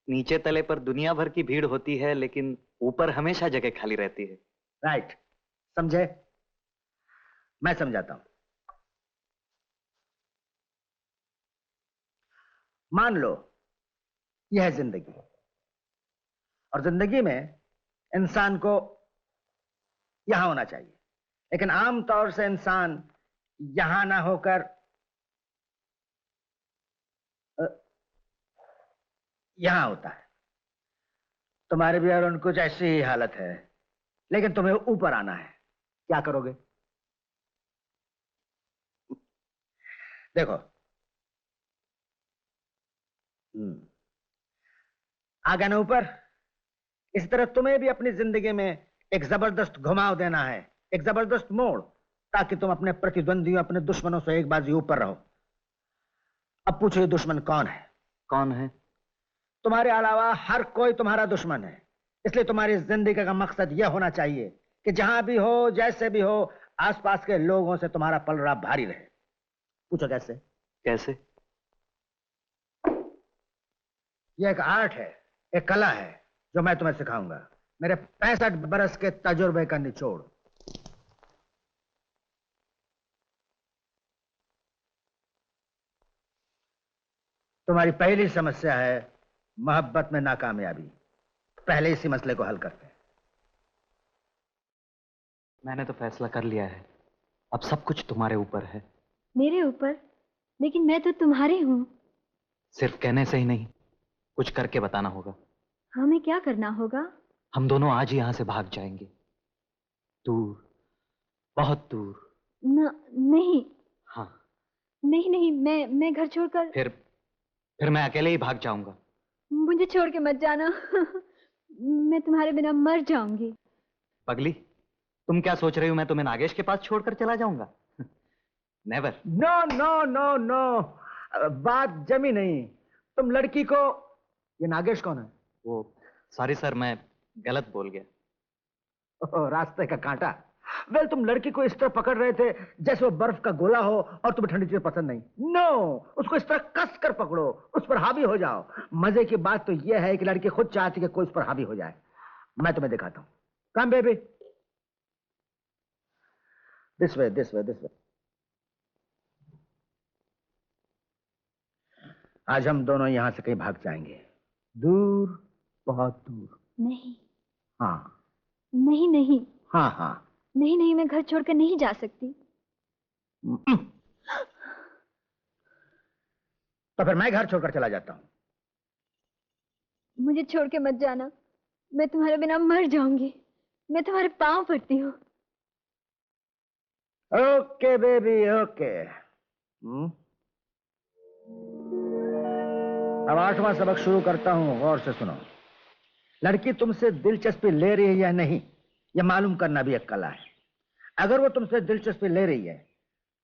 नीचे तले पर दुनिया भर की भीड़ होती है, लेकिन ऊपर हमेशा जगह खाली रहती है। राइट। समझे? मैं समझाता हूं। मान लो यह है जिंदगी, और जिंदगी में इंसान को यहां होना चाहिए, लेकिन आमतौर से इंसान यहां ना होकर यहां होता है। तुम्हारे भी और उनको ऐसी ही हालत है, लेकिन तुम्हें ऊपर आना है। क्या करोगे? देखो, आ गया ना ऊपर। इस तरह तुम्हें भी अपनी जिंदगी में एक जबरदस्त घुमाव देना है, एक जबरदस्त मोड़, ताकि तुम अपने प्रतिद्वंदियों, अपने दुश्मनों से एक बाजी ऊपर रहो। अब पूछो ये दुश्मन कौन है? कौन है? तुम्हारे अलावा हर कोई तुम्हारा दुश्मन है। इसलिए तुम्हारी जिंदगी का मकसद यह होना चाहिए कि जहां भी हो, जैसे भी हो, आसपास के लोगों से तुम्हारा पलड़ा भारी रहे। पूछो कैसे? कैसे? यह एक आर्ट है, एक कला है, जो मैं तुम्हें सिखाऊंगा। मेरे 65 बरस के तजुर्बे का निचोड़। तुम्हारी पहली समस्या है मोहब्बत में नाकामयाबी। पहले इसी मसले को हल करते हैं। मैंने तो फैसला कर लिया है, अब सब कुछ तुम्हारे ऊपर है। मेरे ऊपर? लेकिन मैं तो तुम्हारी हूँ। सिर्फ कहने से ही नहीं, कुछ करके बताना होगा। हमें क्या करना होगा? हम दोनों आज ही यहां से भाग जाएंगे, दूर, बहुत दूर। नहीं। हाँ। नहीं नहीं, मैं घर छोड़कर। फिर मैं अकेले ही भाग जाऊंगा। मुझे छोड़ के मत जाना। मैं तुम्हारे बिना मर जाऊंगी। पगली, तुम क्या सोच रही हो मैं तुम्हें नागेश के पास छोड़कर चला जाऊंगा? Never. No no no no, बात जमी नहीं। तुम लड़की को, ये नागेश कौन है? वो, सॉरी सर, मैं गलत बोल गया। रास्ते का कांटा। वेल, तुम लड़की को इस तरह पकड़ रहे थे जैसे वो बर्फ का गोला हो और तुम्हें ठंडी चीजें पसंद नहीं। नो, उसको इस तरह कस कर पकड़ो, उस पर हावी हो जाओ। मजे की बात तो यह है कि लड़की खुद चाहती है कि कोई उस पर हावी हो जाए। मैं तुम्हें दिखाता हूं। Come baby, this way, this way, this way. आज हम दोनों यहां से कहीं भाग जाएंगे, दूर, बहुत दूर। नहीं। हाँ। नहीं नहीं। हाँ हाँ। नहीं नहीं, मैं घर छोड़कर नहीं जा सकती। तो फिर मैं घर छोड़कर चला जाता हूं। मुझे छोड़ के मत जाना, मैं तुम्हारे बिना मर जाऊंगी। मैं तुम्हारे पांव पड़ती हूँ। Okay baby, okay. अब 8वां सबक शुरू करता हूं, गौर से सुनो। लड़की तुमसे दिलचस्पी ले रही है या नहीं, यह मालूम करना भी एक कला है। अगर वो तुमसे दिलचस्पी ले रही है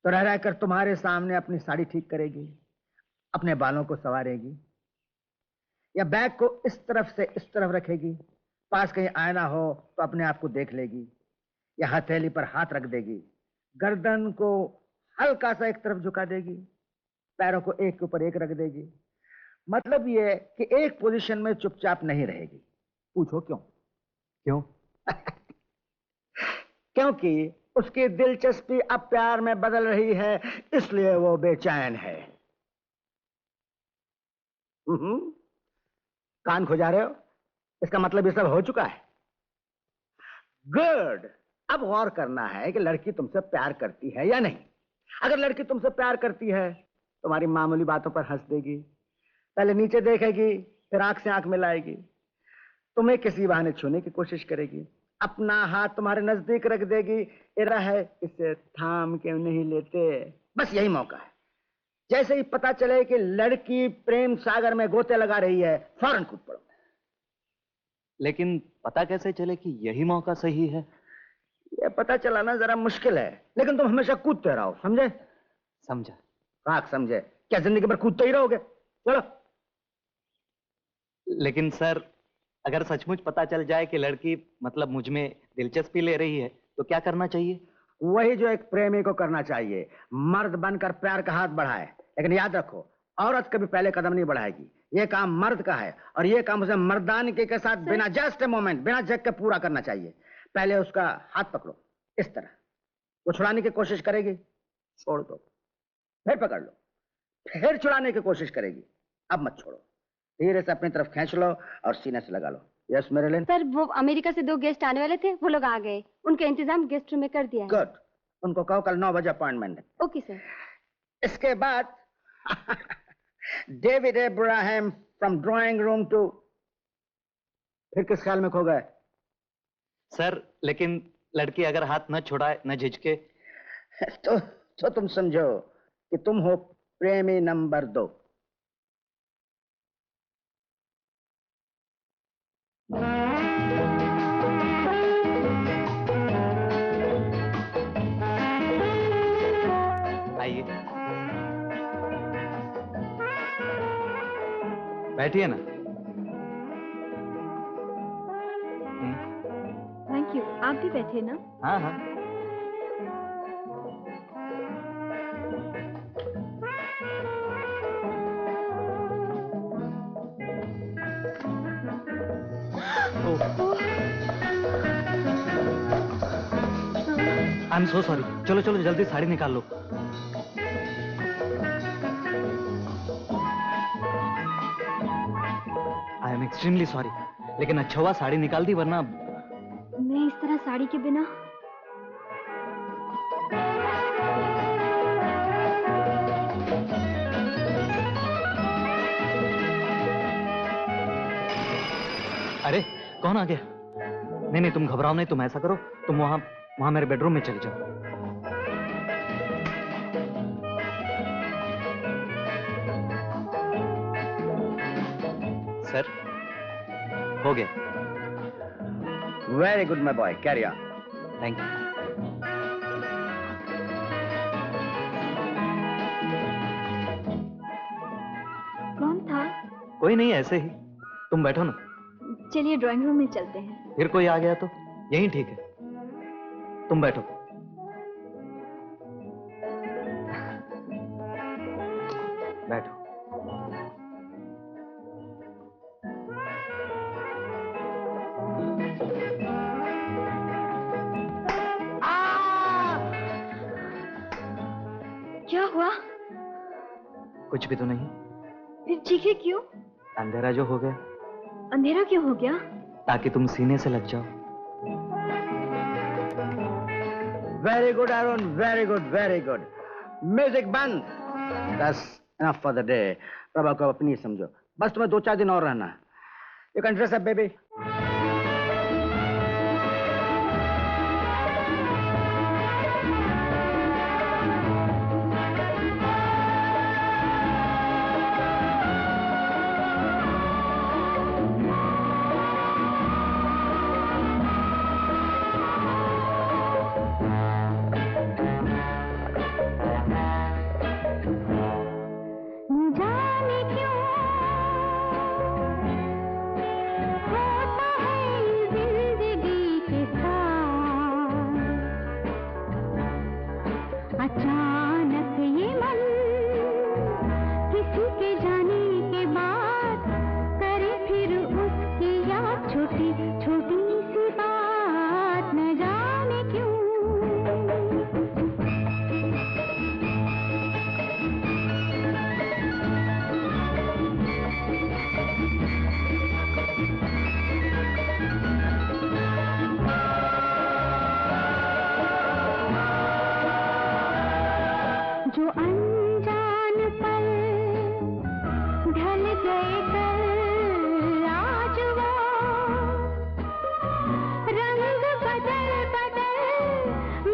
तो रह रहकर तुम्हारे सामने अपनी साड़ी ठीक करेगी, अपने बालों को संवारेगी, या बैग को इस तरफ से इस तरफ रखेगी, पास कहीं आईना हो तो अपने आप को देख लेगी, या हथेली पर हाथ रख देगी, गर्दन को हल्का सा एक तरफ झुका देगी, पैरों को एक के ऊपर एक रख देगी। मतलब ये कि एक पोजीशन में चुपचाप नहीं रहेगी। पूछो क्यों? क्यों? क्योंकि उसकी दिलचस्पी अब प्यार में बदल रही है, इसलिए वो बेचैन है। कान खुजा रहे हो? इसका मतलब ये सब हो चुका है। गुड। अब गौर करना है कि लड़की तुमसे प्यार करती है या नहीं। अगर लड़की तुमसे प्यार करती है, तुम्हारी मामूली बातों पर हंस देगी, पहले नीचे देखेगी, फिर आंख से आंख मिलाएगी, तुम्हें किसी बहाने छूने की कोशिश करेगी, अपना हाथ तुम्हारे नजदीक रख देगी, इरा है इसे थाम क्यों नहीं लेते। बस यही मौका है। जैसे ही पता चले कि लड़की प्रेम सागर में गोते लगा रही है, फौरन कूद पड़ो। लेकिन पता कैसे चले कि यही मौका सही है? यह पता चलाना जरा मुश्किल है, लेकिन तुम हमेशा कूदते रहो, समझे? समझा। काक समझे? क्या जिंदगी भर कूदते ही रहोगे? चलो। लेकिन सर, अगर सचमुच पता चल जाए कि लड़की मतलब मुझ में दिलचस्पी ले रही है, तो क्या करना चाहिए? वही जो एक प्रेमी को करना चाहिए, मर्द बनकर प्यार का हाथ बढ़ाए। लेकिन याद रखो, औरत कभी पहले कदम नहीं बढ़ाएगी। ये काम मर्द का है और ये काम उसे मर्दानगी के साथ बिना जस्ट ए मोमेंट, बिना झक के पूरा करना चाहिए। पहले उसका हाथ पकड़ो, इस तरह। वो छुड़ाने की कोशिश करेगी, छोड़ दो, फिर पकड़ लो, फिर छुड़ाने की कोशिश करेगी, अब मत छोड़ो, धीरे से अपनी तरफ खींच लो और सीने से लगा लो। यस मेरे लिए। सर, वो अमेरिका से 2 गेस्ट आने वाले थे, वो लोग आ गए। उनका इंतजाम गेस्ट रूम में कर दिया है। गुड। उनको कहो कल 9 बजे अपॉइंटमेंट है। Okay sir. इसके बाद David Ibrahim from drawing room to, फिर किस ख्याल में खो गए? सर, लेकिन लड़की अगर हाथ न छुड़ाए, न झिझके, तो तुम समझो कि तुम हो प्रेमी नंबर 2। बैठिए ना। थैंक यू, आप भी बैठे ना। हाँ हाँ। I am so sorry. चलो चलो जल्दी साड़ी निकाल लो। आई एम एक्सट्रीमली सॉरी, लेकिन अच्छा हुआ साड़ी निकाल दी, वरना मैं इस तरह साड़ी के बिना। अरे कौन आ गया? नहीं नहीं तुम घबराओ नहीं, तुम ऐसा करो, तुम वहां मेरे बेडरूम में चले जाओ। सर हो गया। Very good my boy, carry on. Thank you. कौन था? कोई नहीं, ऐसे ही। तुम बैठो ना। चलिए ड्राइंग रूम में चलते हैं। फिर कोई आ गया तो यही ठीक है, तुम बैठो। बैठो। क्या हुआ? कुछ भी तो नहीं। फिर चीखे क्यों? अंधेरा जो हो गया। अंधेरा क्यों हो गया? ताकि तुम सीने से लग जाओ। Very good Arun, very good, very good. Music बंद। बस enough for the day. Prabha को अपनी समझो, बस तुम्हें 2-4 दिन और रहना। You can dress up baby. अचानक ये मन किसी के जाने के बाद करे फिर उसकी याद, छोटी छोटी सी बात न जाने क्यों। जो अनजान पल ढल गए कल, आज वो रंग बदल बदल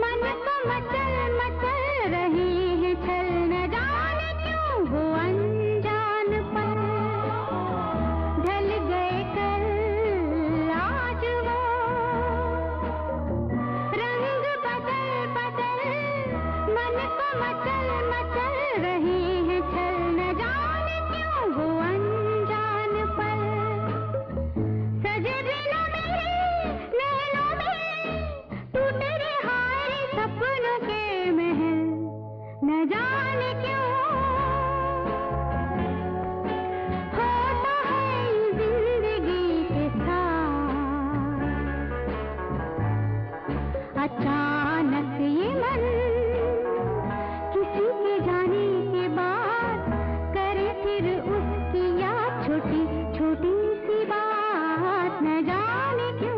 मन को मचल मचल रही है छल, न जाने क्यों वो अनजान पल ढल गए कल, आज वो रंग बदल बदल मन को मचल मचल रही है छल, न जाने क्यों वो अनजान पल। सजे दिलों में नैनों में टूट रहे सपनों के महल, न जाने क्यों होता है जिंदगी के साथ। अचानक ये मन किसी के जाने के बाद करे फिर उसकी याद, छोटी छोटी सी बात न जाने क्यों।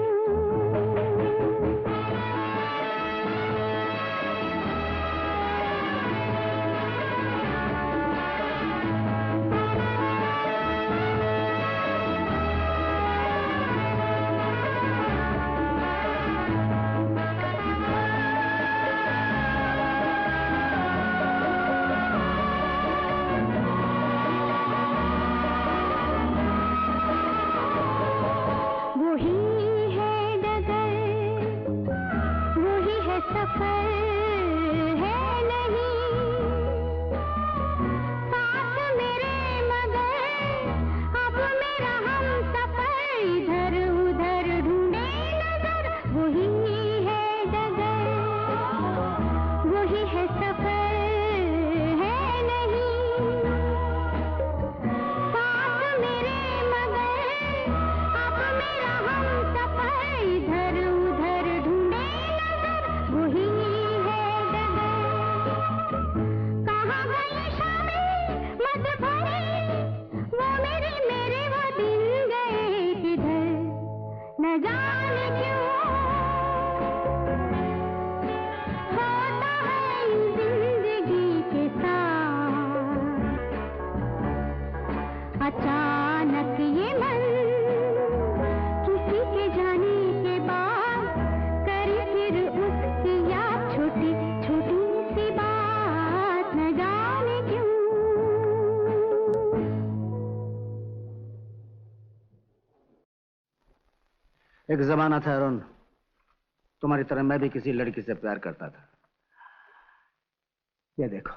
वही है डगर, वही है सफर, है नहीं साथ मेरे, मगर अब एक जमाना था अरुण, तुम्हारी तरह मैं भी किसी लड़की से प्यार करता था। ये देखो,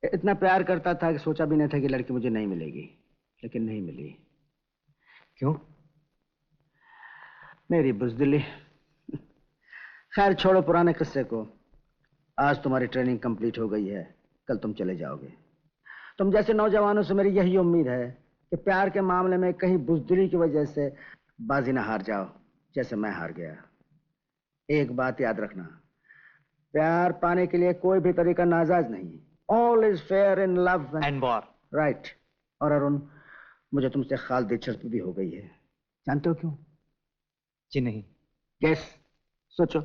इतना प्यार करता था कि सोचा भी नहीं था कि लड़की मुझे नहीं मिलेगी, लेकिन नहीं मिली। क्यों? मेरी बुज़दिली। खैर छोड़ो पुराने किस्से को। आज तुम्हारी ट्रेनिंग कंप्लीट हो गई है, कल तुम चले जाओगे। तुम जैसे नौजवानों से मेरी यही उम्मीद है कि प्यार के मामले में कहीं बुज़दिली की वजह से बाजी ना हार जाओ, जैसे मैं हार गया। एक बात याद रखना, प्यार पाने के लिए कोई भी तरीका नाजायज नहीं। All is fair in love and war. Right. और अरुण, मुझे तुमसे खास दिलचस्पी भी हो गई है। जानते हो क्यों? जी नहीं। गेस, सोचो।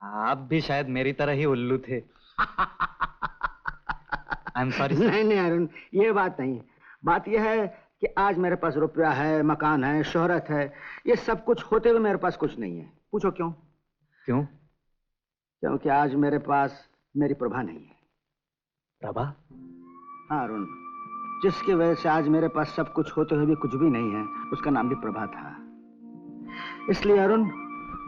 आप भी शायद मेरी तरह ही उल्लू थे। I am sorry. नहीं नहीं अरुण, ये बात नहीं। बात यह है कि आज मेरे पास रुपया है, मकान है, शोहरत है, ये सब कुछ होते हुए मेरे पास कुछ नहीं है। पूछो क्यों? क्यों? क्योंकि आज मेरे पास मेरी प्रभा नहीं है। प्रभा? हाँ अरुण, जिसकी वजह से आज मेरे पास सब कुछ होते हुए भी कुछ भी नहीं है, उसका नाम भी प्रभा था। इसलिए अरुण,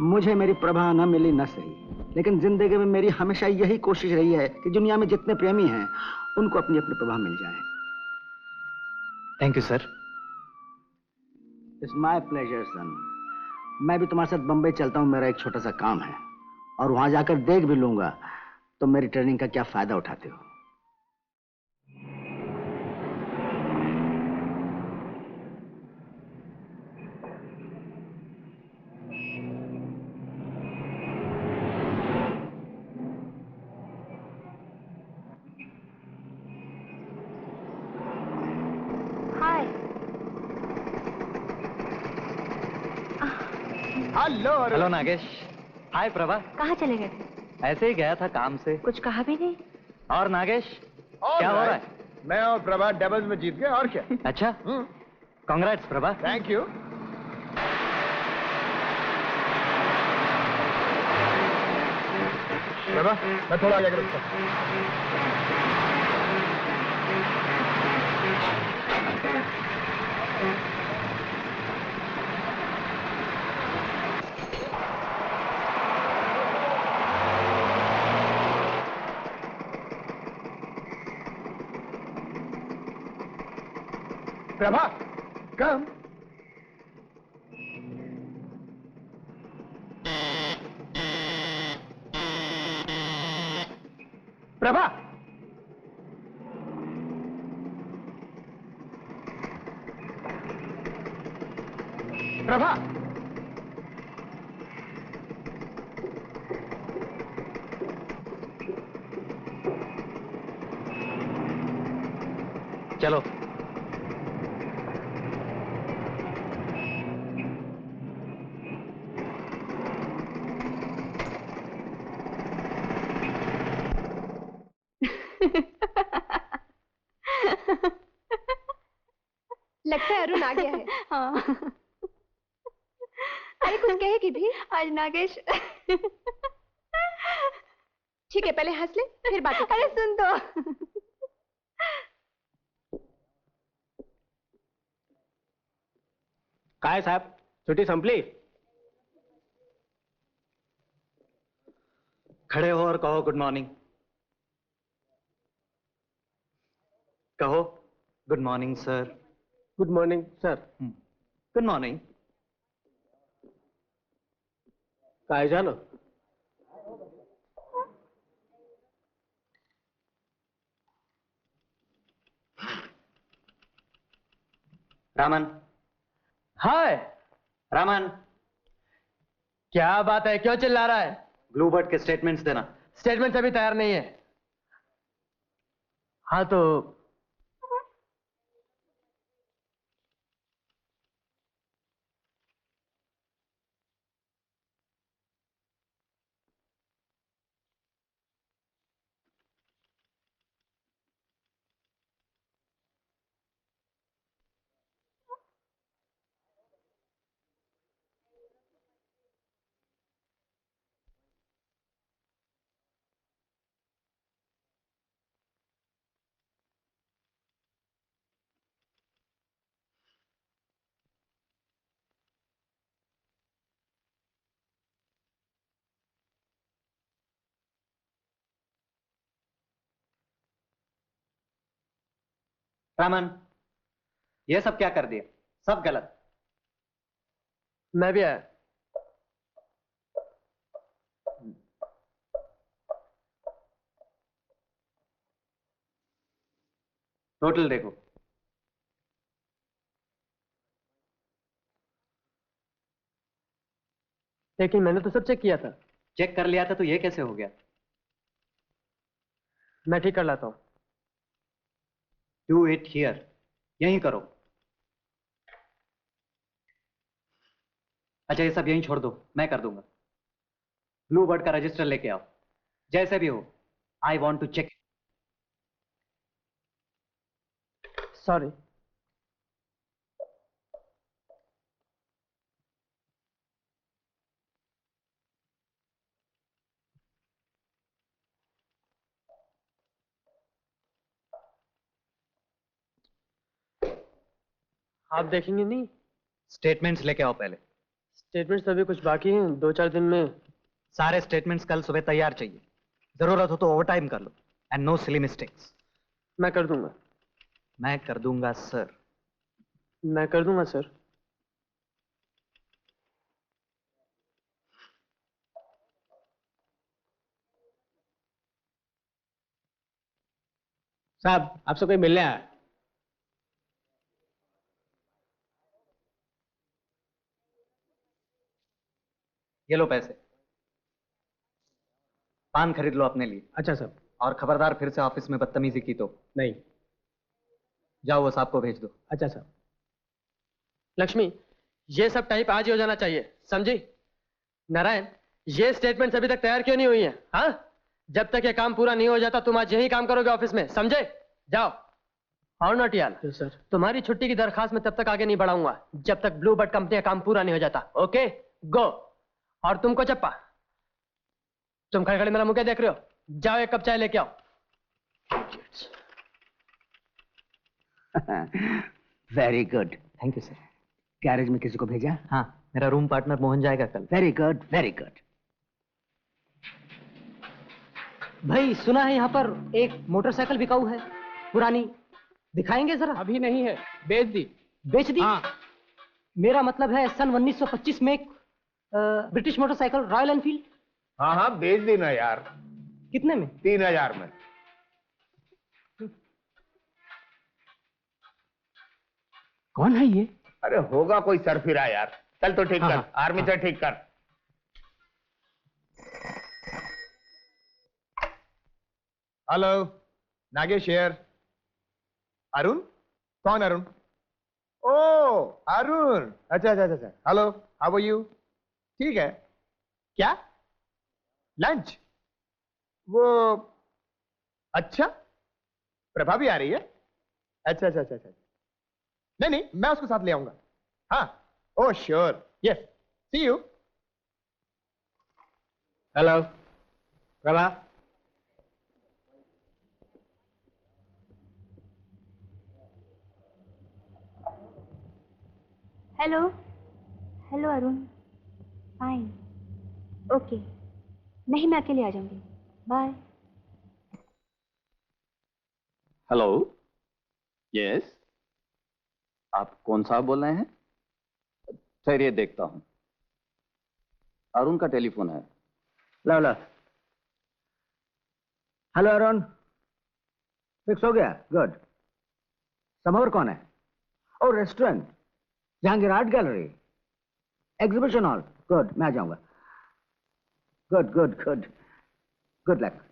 मुझे मेरी प्रभा न मिली न सही, लेकिन जिंदगी में मेरी हमेशा यही कोशिश रही है कि दुनिया में जितने प्रेमी हैं उनको अपनी अपनी प्रभा मिल जाए। Thank you sir. It's my pleasure son. मैं भी तुम्हारे साथ बंबई चलता हूँ, मेरा एक छोटा सा काम है, और वहां जाकर देख भी लूंगा तुम मेरी ट्रेनिंग का क्या फायदा उठाते हो। हेलो नागेश। हाय प्रभा। कहाँ चले गए थे? ऐसे ही गया था काम से। कुछ कहा भी नहीं। और नागेश, क्या हो रहा है? मैं और प्रभा डबल्स में जीत गए, और क्या। अच्छा, congrats Prabha. Thank you. Prabha, मैं थोड़ा आगे रुकता हूं। प्रभा, कम। प्रभा, प्रभा, चलो। लगता है अरुण आ गया है। हाँ। अरे कुछ कहेगी भी? आज नागेश। ठीक है, पहले हंस ले, फिर बात। अरे सुन तो। काय साहब, छुट्टी संपली? खड़े हो और कहो गुड मॉर्निंग। कहो good morning sir. Good morning sir. Good morning. काय झालं? रामन। हाय रामन। क्या बात है, क्यों चिल्ला रहा है? ब्लूबर्ड के स्टेटमेंट्स देना। स्टेटमेंट अभी तैयार नहीं है। हाँ तो रामन, ये सब क्या कर दिया? सब गलत। मैं भी आया। टोटल देखो। लेकिन मैंने तो सब चेक किया था। चेक कर लिया था तो ये कैसे हो गया? मैं ठीक कर लाता हूं। डू इट हियर, यहीं करो। अच्छा, ये सब यहीं छोड़ दो, मैं कर दूंगा। ब्लू बर्ड का रजिस्टर लेके आओ, जैसे भी हो। I want to check. Sorry. आप देखेंगे नहीं? स्टेटमेंट्स लेके आओ पहले। स्टेटमेंट्स अभी कुछ बाकी हैं, 2-4 दिन में। सारे स्टेटमेंट्स कल सुबह तैयार चाहिए। जरूरत हो तो ओवरटाइम कर लो। And no silly mistakes. मैं कर दूंगा। मैं कर दूंगा सर। मैं कर दूंगा सर। साहब, आपसे कोई मिलने आया। ये लो पैसे। पान खरीद लो अपने लिए। अच्छा साहब। और खबरदार फिर से ऑफिस में बदतमीजी की तो। नहीं। जाओ, वो साहब को भेज दो। अच्छा साहब। लक्ष्मी, ये सब टाइप आज ही हो जाना चाहिए, समझी? नारायण, ये स्टेटमेंट्स अभी तक तैयार क्यों नहीं हुई है? हाँ, जब तक ये काम पूरा नहीं हो जाता तुम आज यही काम करोगे ऑफिस में, समझे? जाओ। और नॉट यार सर, तुम्हारी छुट्टी की दरखास्त में तब तक आगे नहीं बढ़ाऊंगा जब तक ब्लू बर्ड कंपनी का काम पूरा नहीं हो जाता। ओके, गो। और तुमको चप्पा, तुम खड़े खड़े मेरा मुंह क्या देख रहे हो? जाओ, एक कप चाय लेके आओ। Very good. Thank you sir. Garage में किसी को भेजा? हाँ, मेरा रूम पार्टनर मोहन जाएगा कल। Very good, very good. भाई, सुना है यहाँ पर एक मोटरसाइकिल बिकाऊ है, पुरानी। दिखाएंगे जरा? अभी नहीं है, बेच दी। बेच दी? हाँ। मेरा मतलब है सन 1925 में एक ब्रिटिश मोटरसाइकिल, रॉयल एनफील्ड। हाँ हाँ, बेच दी ना यार। कितने में? 3000 में। कौन है ये? अरे होगा कोई सरफिरा यार। चल तो ठीक कर, आर्मी से ठीक कर। Hello, Nagesh here. अरुण? कौन अरुण? ओ अरुण, अच्छा अच्छा अच्छा। Hello, how are you? ठीक है। क्या लंच? वो अच्छा, प्रभा भी आ रही है? अच्छा अच्छा अच्छा अच्छा। नहीं नहीं, मैं उसको साथ ले आऊंगा। हाँ, oh sure, yes, see you. Hello Prabha. Hello. Hello Arun. Fine. Okay, नहीं मैं अकेले आ जाऊंगी। बाय। हेलो, यस, आप कौन साहब बोल रहे हैं? ठहरिए, देखता हूं। अरुण का टेलीफोन है। लो लो। हेलो अरुण, फिक्स हो गया? गुड। समोर कौन है? Oh restaurant, Jahangir art gallery, exhibition hall. Good, मैं आ जाऊंगा। Good good good, good luck.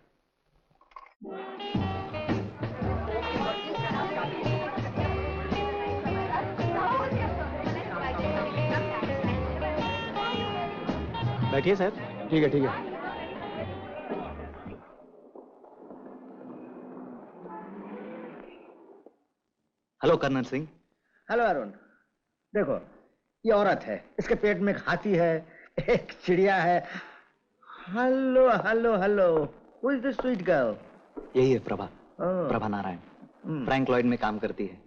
बैठिए सर। ठीक है ठीक है। Hello colonel Singh. Hello Arun, देखो ये औरत है, इसके पेट में एक हाथी है, एक चिड़िया है। Hello hello hello, who is this sweet girl? यही है प्रभा। प्रभा नारायण, फ्रैंक लॉयड में काम करती है।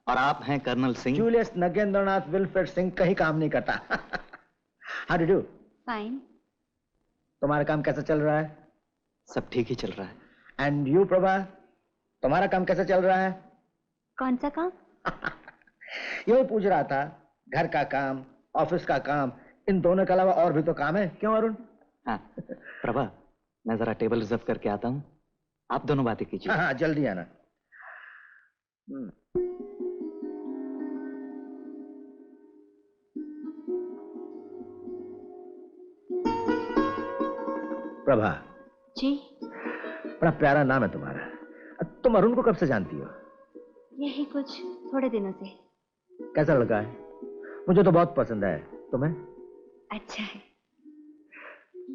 और आप हैं colonel Singh? Julius Nagendranath Wilfred Singh कहीं काम नहीं करता। How do do? फाइन। तुम्हारा काम कैसा चल रहा है? सब ठीक ही चल रहा है। एंड यू प्रभा, तुम्हारा काम कैसा चल रहा है? कौन सा काम? यही पूछ रहा था, घर का काम, ऑफिस का काम, इन दोनों के अलावा और भी तो काम है, क्यों अरुण? हाँ प्रभा, मैं जरा टेबल रिजर्व करके आता हूँ, आप दोनों बातें कीजिए। हाँ जल्दी आना। प्रभा जी। बड़ा प्यारा नाम है तुम्हारा। तुम अरुण को कब से जानती हो? यही कुछ थोड़े दिनों से। कैसा लड़का है? मुझे तो बहुत पसंद है, तुम्हें? अच्छा है।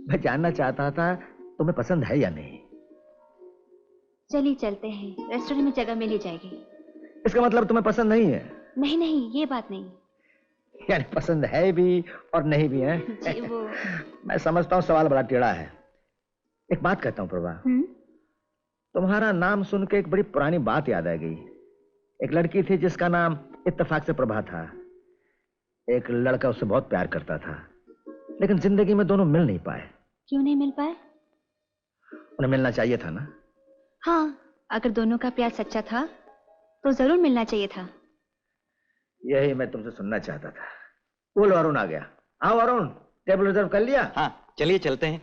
मैं जानना चाहता था तुम्हें पसंद है या नहीं। चलिए चलते हैं, रेस्टोरेंट में जगह मिल ही जाएगी। इसका मतलब तुम्हें पसंद नहीं है? नहीं नहीं, ये बात नहीं। यानी पसंद है भी और नहीं भी है? जी वो मैं समझता हूँ सवाल बड़ा टेढ़ा है। एक बात कहता हूँ प्रभा, तुम्हारा नाम सुन के एक बड़ी पुरानी बात याद आ गई। एक लड़की थी जिसका नाम इत्तेफाक से प्रभा था। एक लड़का उससे बहुत प्यार करता था, लेकिन जिंदगी में दोनों मिल नहीं पाए। क्यों नहीं मिल पाए? उन्हें मिलना चाहिए था ना? हाँ, अगर दोनों का प्यार सच्चा था तो जरूर मिलना चाहिए था। यही मैं तुमसे सुनना चाहता था। बोलो, अरुण आ गया। आओ अरुण, टेबल रिजर्व कर लिया? हाँ चलिए चलते हैं।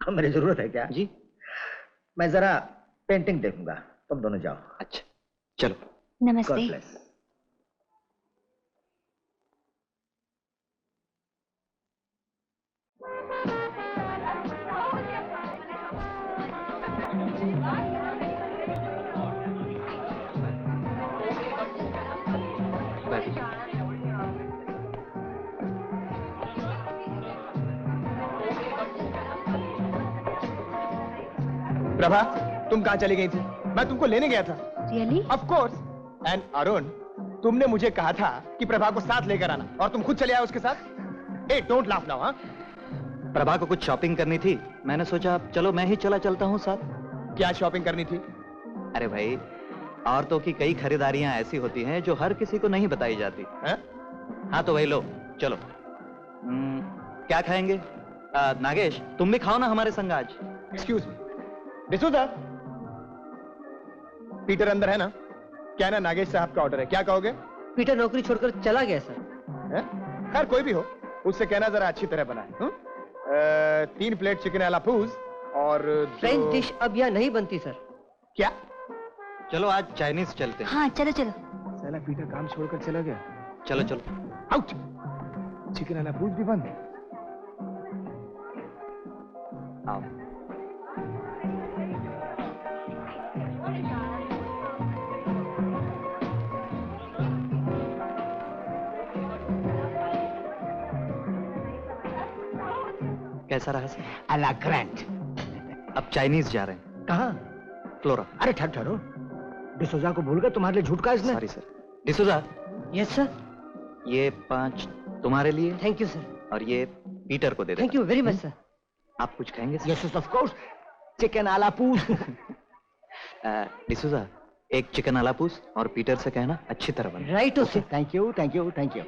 मेरी जरूरत है क्या? जी। मैं जरा पेंटिंग देखूंगा, तुम दोनों जाओ। अच्छा चलो। नमस्ते। प्रभा, तुम कहाँ चली गई थी? मैं तुमको लेने गया था। Really? Of course. And Arun, तुमने मुझे कहा था कि प्रभा को साथ लेकर आना, और तुम खुद चले आए उसके साथ। Hey, don't laugh now, हाँ? प्रभा को कुछ शॉपिंग करनी थी, मैंने सोचा चलो मैं ही चलता हूँ साथ। क्या शॉपिंग करनी थी? अरे भाई, औरतों की कई खरीदारियां ऐसी होती हैं जो हर किसी को नहीं बताई जाती। हाँ तो भाई लो, चलो। क्या खाएंगे? नागेश, तुम भी खाओ ना हमारे संग आज। Excuse me. डिसूजा, पीटर अंदर है ना? क्या ना नागेश साहब का ऑर्डर है, क्या कहोगे? पीटर नौकरी छोड़कर चला गया सर। खैर कोई भी हो, उससे कहना जरा अच्छी तरह बनाए। 3 प्लेट चिकन आला पूज और फ्रेंच डिश अब यहाँ नहीं बनती सर। क्या? चलो आज चाइनीज चलते हैं। हाँ चलो चलो। साला पीटर काम छोड़कर चला गया। चलो चलो। आउट। चिकन आला पूज भी बंद। आओ। कैसा रहा सर? अला ग्रैंड। अब चाइनीज जा रहे हैं। कहाँ? फ्लोरा। अरे ठहरो, डिसोजा को भूल गए, तुम्हारे लिए झूठ का इसने। Sorry sir. D'Souza. Yes sir. ये 5 तुम्हारे लिए। Thank you sir. और ये पीटर को दे दो। Thank you very much sir. आप कुछ खाएंगे? यस ऑफ कोर्स, चिकन आला पूस। डिसोजा, एक चिकन आला पूस और पीटर से कहना अच्छी तरह बना। Right okay. Thank you thank you thank you.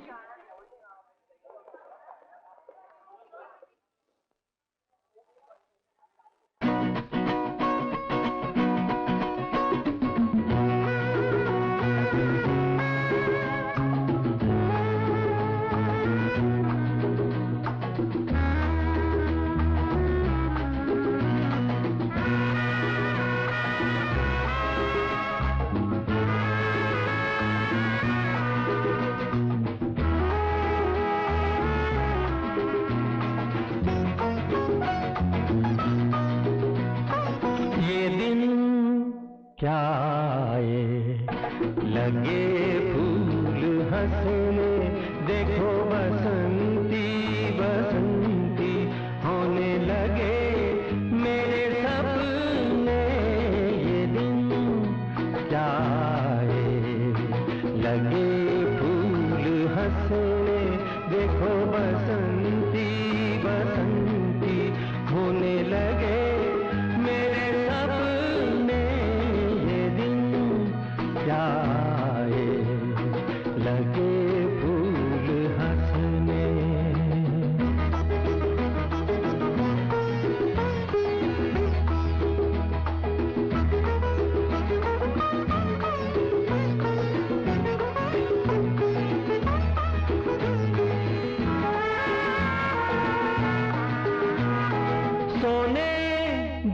सोने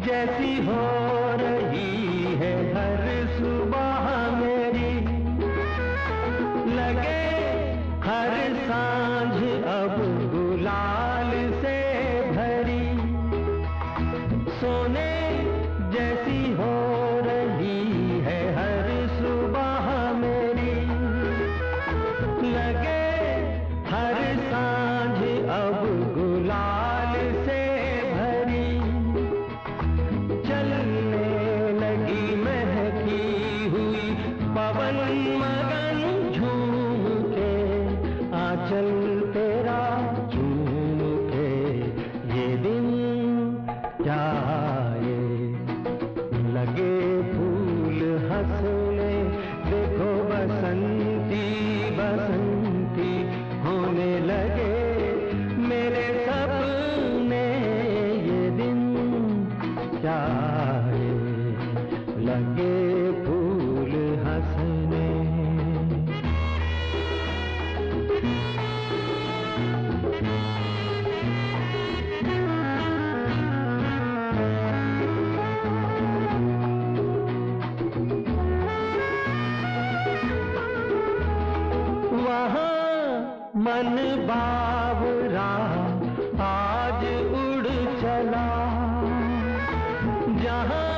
जैसी हो रही है हर सुबह मेरी, लगे हर सांझ अब गुलाल से भरी। सोने जैसी हो रही है हर सुबह मेरी, लगे हर सांझ अब गुलाल से भरी। चलने लगी महकी हुई पवन मगन झूम के, आंचल तेरा झूम के ये दिन क्या आए। लगे फूल हंसने देखो बसंती बसंती होने लगे मेरे सपने ये दिन क्या आए। लगे फूल हंसने। वहाँ मन बावरा आज उड़ चला, जहाँ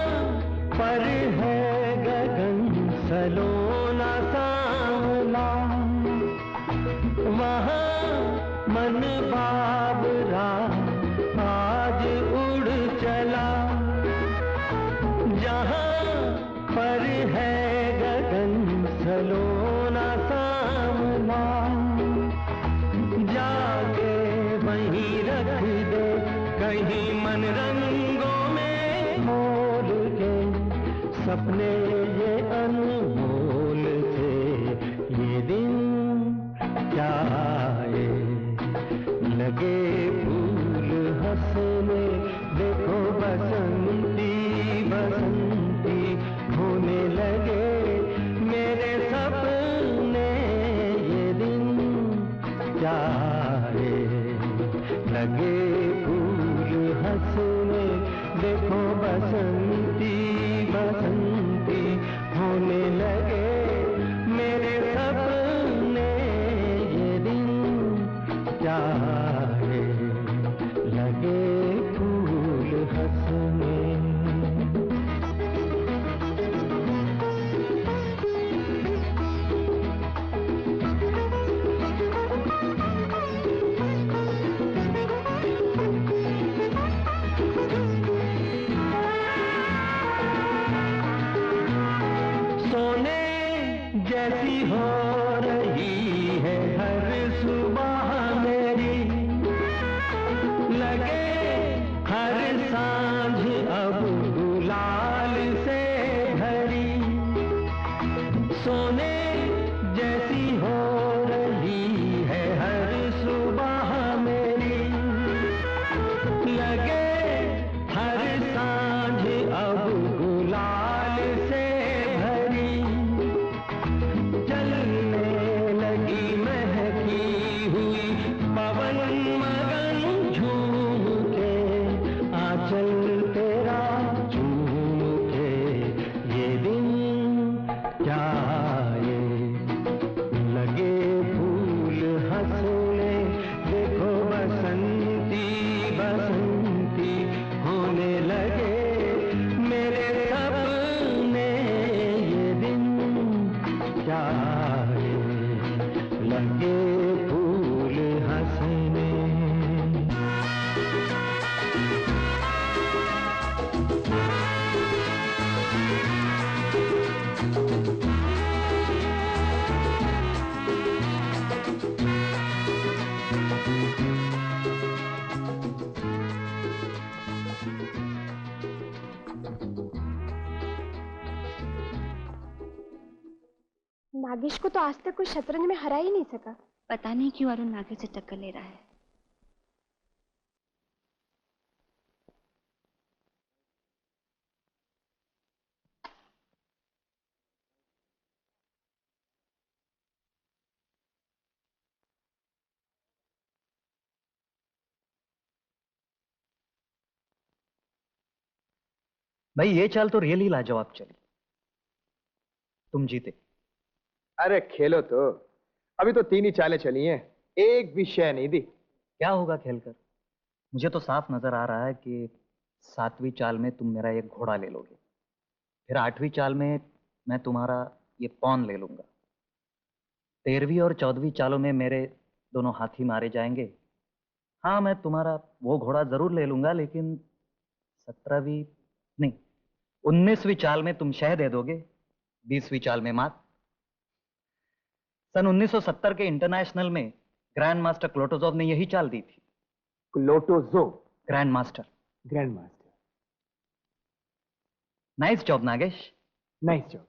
पर है गगन सलोना सांवला। वहाँ मन बावरा आज उड़ चला, जहाँ पर है गगन सलोना सांवला। जाके वहीं रख दे कहीं मन रंगों में मोल के, सपने ये अनमोल थे ये दिन क्या आए। लगे फूल हंसने देखो बसंती बसंती होने लगे मेरे सपने ये दिन क्या आए। लगे फूल हंसने देखो बसंती बसंती होने लगे मेरे सपने ये दिन क्या आए। लगे फूल हंसने। सोने जैसी हो रही है हर सुबह मेरी, लगे हर सांझ अब गुलाल से भरी। सोने जैसी हो रही है हर सुबह मेरी, लगे हर सांझ अब गुलाल से भरी। चलने लगी महकी हुई पवन मगन झूम के, आंचल तेरा झूम के ये दिन क्या आए। लगे फूल हंसने देखो बसंती बसंती होने लगे मेरे सपने ये दिन क्या आए। लगे फूल हंसने। नागेश को तो आज तक कोई शतरंज में हरा ही नहीं सका। पता नहीं क्यों अरुण नागेश से टक्कर ले रहा है। भाई ये चाल तो रियली लाजवाब चली। तुम जीते। अरे खेलो तो, अभी तो 3 ही चालें चली हैं, एक भी शय नहीं दी। क्या होगा खेलकर? मुझे तो साफ नजर आ रहा है कि 7वीं चाल में तुम मेरा एक घोड़ा ले लोगे, फिर 8वीं चाल में मैं तुम्हारा ये पॉन ले लूंगा, 13वीं और 14वीं चालों में मेरे दोनों हाथी मारे जाएंगे। हाँ, मैं तुम्हारा वो घोड़ा जरूर ले लूंगा, लेकिन 17वीं नहीं, 19वीं चाल में तुम शह दे दोगे, 20वीं चाल में मात। सन 1970 के इंटरनेशनल में ग्रैंड मास्टर क्लोटोजोव ने यही चाल दी थी। क्लोटोजोव? Grand master. Grand master. Nice job Nagesh. Nice job.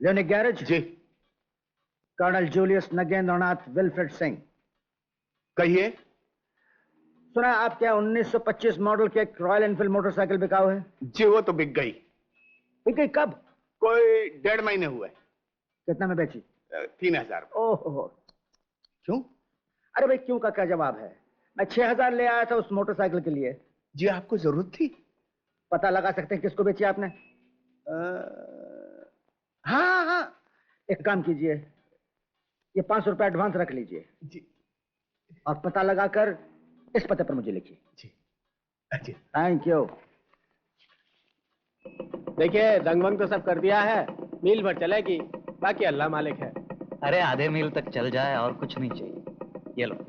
लेनिक गैरेज? जी। Colonel Julius Nagendranath Wilfred Singh. कहिए। सुना आप क्या 1925 मॉडल के एक रॉयल एनफील्ड मोटरसाइकिल बिकाऊ है? जी वो तो बिक गई। बिक गई कब? कोई 1.5 महीने हुए। कितना में बेची? 3000। ओहो। क्यों? अरे भाई क्यों का क्या जवाब है? मैं 6000 ले आया था उस मोटरसाइकिल के लिए। जी आपको जरूरत थी? पता लगा सकते हैं किसको बेची आपने? हाँ हाँ, एक काम कीजिए, ये 500 रुपए एडवांस रख लीजिए जी, और पता लगाकर इस पते पर मुझे लिखिए। जी जी। Thank you. देखिए दंग वंग तो सब कर दिया है, मील भर चलेगी, बाकी अल्लाह मालिक है। अरे आधे मील तक चल जाए और कुछ नहीं चाहिए। ये लो।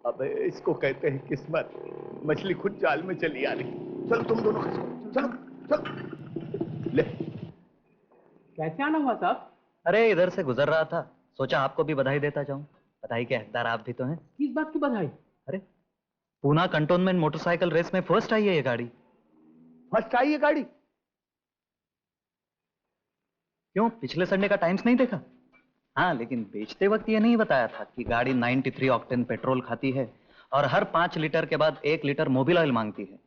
अबे इसको कहते हैं किस्मत, मछली खुद जाल में चली आ रही। चलो तुम दोनों खसको, चलो चलो। ले। कैसे आना हुआ साहब? अरे इधर से गुजर रहा था, सोचा आपको भी बधाई देता जाऊं। बधाई के हकदार आप भी तो हैं। किस बात की बधाई? अरे पूना कंटोनमेंट मोटरसाइकिल रेस में फर्स्ट आई है ये गाड़ी। फर्स्ट आई है गाड़ी? क्यों, पिछले संडे का टाइम्स नहीं देखा? हाँ, लेकिन बेचते वक्त ये नहीं बताया था कि गाड़ी 93 ऑक्टेन पेट्रोल खाती है और हर 5 लीटर के बाद 1 लीटर मोबिल ऑयल मांगती है।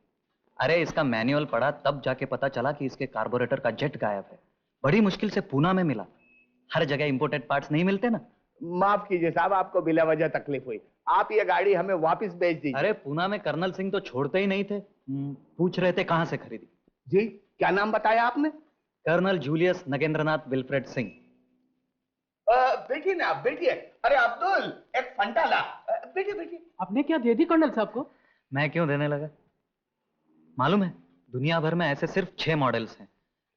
अरे इसका मैनुअल पढ़ा तब जाके पता चला कि इसके कार्बोरेटर का जेट गायब है। बड़ी मुश्किल से पूना में मिला। हर जगह इंपोर्टेड पार्ट्स नहीं मिलते ना। माफ कीजिए साहब, आपको बिला वजह तकलीफ हुई। आप ये गाड़ी हमें वापस भेज दीजिए। अरे पूना में कर्नल सिंह तो छोड़ते ही नहीं थे, पूछ रहे थे कहां से खरीदी। जी क्या नाम बताया आपने? Colonel Julius Nagendranath Wilfred Singh. बैठिए ना आप, बैठिए। अरे अब्दुल एक फंटा ला। बैठिए बैठिए। आपने क्या दे दी कर्नल साहब को? मैं क्यों देने लगा? मालूम है दुनिया भर में ऐसे सिर्फ 6 मॉडल्स हैं।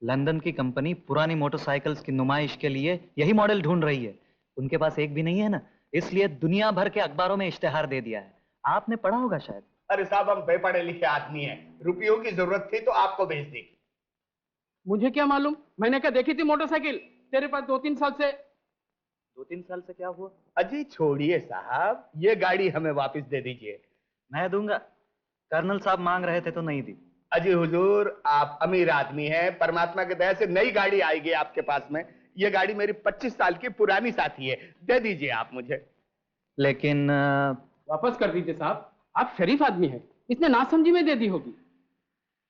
लंदन की कंपनी पुरानी मोटरसाइकिल्स की नुमाइश के लिए यही मॉडल ढूंढ रही है। उनके पास एक भी नहीं है ना, इसलिए दुनिया भर के अखबारों में इश्तेहार दे दिया है। आपने पढ़ा होगा शायद। अरे साहब हम बेपढ़े लिखे आदमी हैं, रुपयों की जरूरत थी तो आपको भेज दी। मुझे क्या मालूम, मैंने क्या देखी थी मोटरसाइकिल तेरे पास 2-3 साल से। 2-3 साल से क्या हुआ? अजी छोड़िए साहब, ये गाड़ी हमें वापस दे दीजिए। मैं दूंगा, कर्नल साहब मांग रहे थे तो नहीं दी। अजी हुजूर आप अमीर आदमी हैं, परमात्मा के दया से नई गाड़ी आएगी आपके पास में। ये गाड़ी मेरी 25 साल की पुरानी साथी है, दे दीजिए आप मुझे। लेकिन वापस कर दीजिए साहब, आप शरीफ आदमी हैं, इसने नासमझी में दे दी होगी।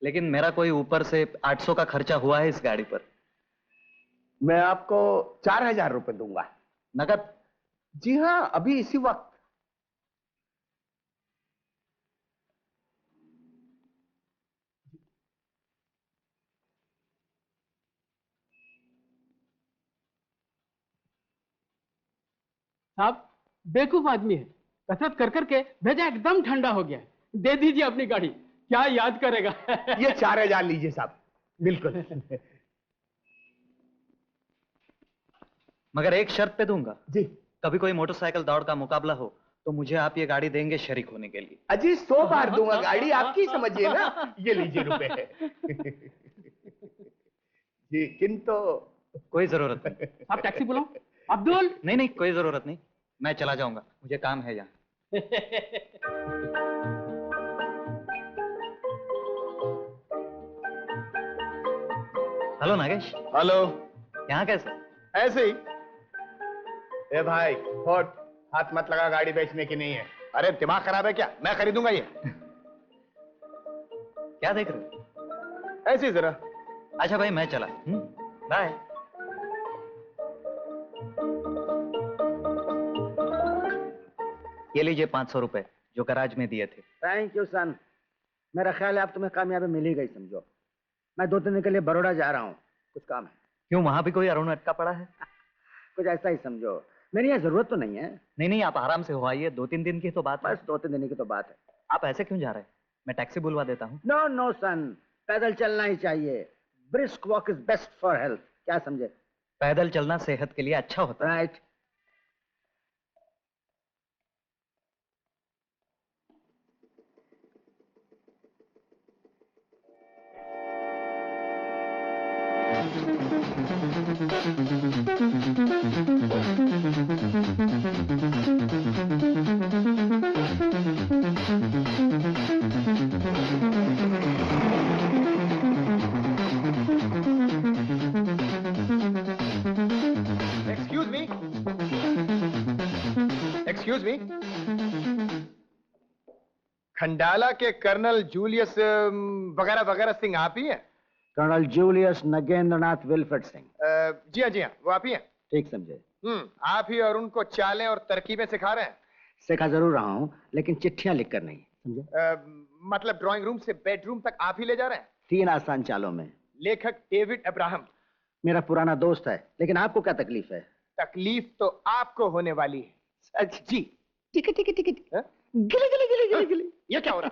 लेकिन मेरा कोई ऊपर से 800 का खर्चा हुआ है इस गाड़ी पर। मैं आपको 4000 रुपए दूंगा नकद। जी हाँ, अभी इसी वक्त। साहब बेवकूफ आदमी है, कसरत कर करके भेजा एकदम ठंडा हो गया है। दे दीजिए अपनी गाड़ी, क्या याद करेगा। ये 4000 लीजिए साहब। बिल्कुल। मगर एक शर्त पे दूंगा जी। कभी कोई मोटरसाइकिल दौड़ का मुकाबला हो तो मुझे आप ये गाड़ी देंगे शरीक होने के लिए। अजी 100 बार दूंगा, गाड़ी आपकी समझिए ना। ये लीजिए रुपए। जी किंतु कोई जरूरत नहीं। आप टैक्सी बुलाओ। अब्दुल। नहीं नहीं कोई जरूरत नहीं, मैं चला जाऊंगा, मुझे काम है यहाँ। हेलो नागेश। हेलो। यहाँ कैसे? ऐसे ही। ए भाई होट, हाथ मत लगा, गाड़ी बेचने की नहीं है। अरे दिमाग खराब है क्या? मैं खरीदूंगा ये। क्या देख रहे हो? ऐसे ही जरा। अच्छा भाई मैं चला, बाय। ये लीजिए 500 रुपए जो गराज में दिए थे। थैंक यू सन। मेरा ख्याल है अब तुम्हें कामयाबी मिल ही गई समझो। मैं 2-3 दिन के लिए बड़ौदा जा रहा हूँ, कुछ काम है। क्यों, वहां भी कोई अरुण अटका पड़ा है? कुछ ऐसा ही समझो, मेरी यहाँ जरूरत तो नहीं है। नहीं नहीं आप आराम से हो आइए, 2-3 दिन की तो बात है। बस 2-3 दिन की तो बात है। आप ऐसे क्यों जा रहे हैं? मैं टैक्सी बुलवा देता हूँ। नो नो सन, पैदल चलना ही चाहिए। Brisk walk is best for health, क्या समझे? पैदल चलना सेहत के लिए अच्छा होता है। राइट। Excuse me. खंडाला के कर्नल जूलियस वगैरह वगैरह सिंह आप ही हैं? Colonel Julius Nagendranath Wilfred Singh. जी हाँ वो आप ही हैं। ठीक समझे। आप ही और उनको चालें और तरकीबें सिखा रहे हैं? सिखा जरूर रहा हूँ, लेकिन चिट्ठियां लिख कर नहीं, समझे? मतलब ड्राइंग रूम से बेडरूम तक आप ही ले जा रहे हैं? 3 आसान चालों में। लेखक डेविड अब्राहम मेरा पुराना दोस्त है, लेकिन आपको क्या तकलीफ है? तकलीफ तो आपको होने वाली है। सच जी। Ticket ticket ticket. गिले गिले गिले गिले गिले। ये क्या हो रहा?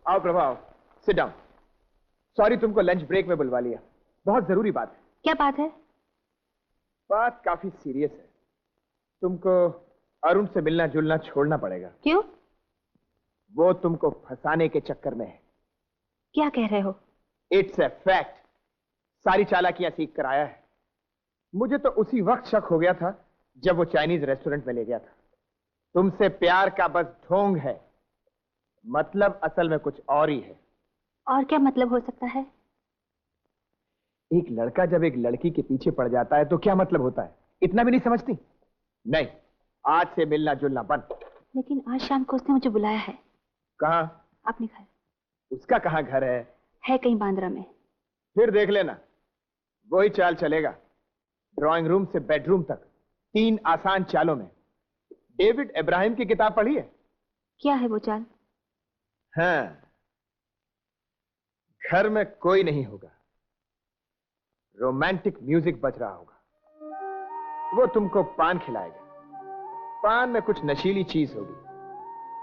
आओ प्रभाव, सिट डाउन। सॉरी तुमको लंच ब्रेक में बुलवा लिया, बहुत जरूरी बात है। क्या बात है? बात काफी सीरियस है। तुमको अरुण से मिलना जुलना छोड़ना पड़ेगा। क्यों? वो तुमको फंसाने के चक्कर में है। क्या कह रहे हो? It's a fact. सारी चालाकियां सीख कर आया है। मुझे तो उसी वक्त शक हो गया था जब वो चाइनीज रेस्टोरेंट में ले गया था। तुमसे प्यार का बस ढोंग है, मतलब असल में कुछ और ही है। और क्या मतलब हो सकता है? एक लड़का जब एक लड़की के पीछे पड़ जाता है तो क्या मतलब होता है, इतना भी नहीं समझती? नहीं, आज से मिलना जुलना बंद। लेकिन आज शाम को उसने मुझे बुलाया है। कहाँ? अपने घर। उसका कहाँ घर है? है कहीं बांद्रा में। फिर देख लेना, वही चाल चलेगा। ड्राइंग रूम से बेडरूम तक 3 आसान चालों में। डेविड इब्राहिम की किताब पढ़ी है? क्या है वो चाल? हाँ, घर में कोई नहीं होगा, रोमांटिक म्यूजिक बज रहा होगा। वो तुमको पान खिलाएगा, पान में कुछ नशीली चीज होगी।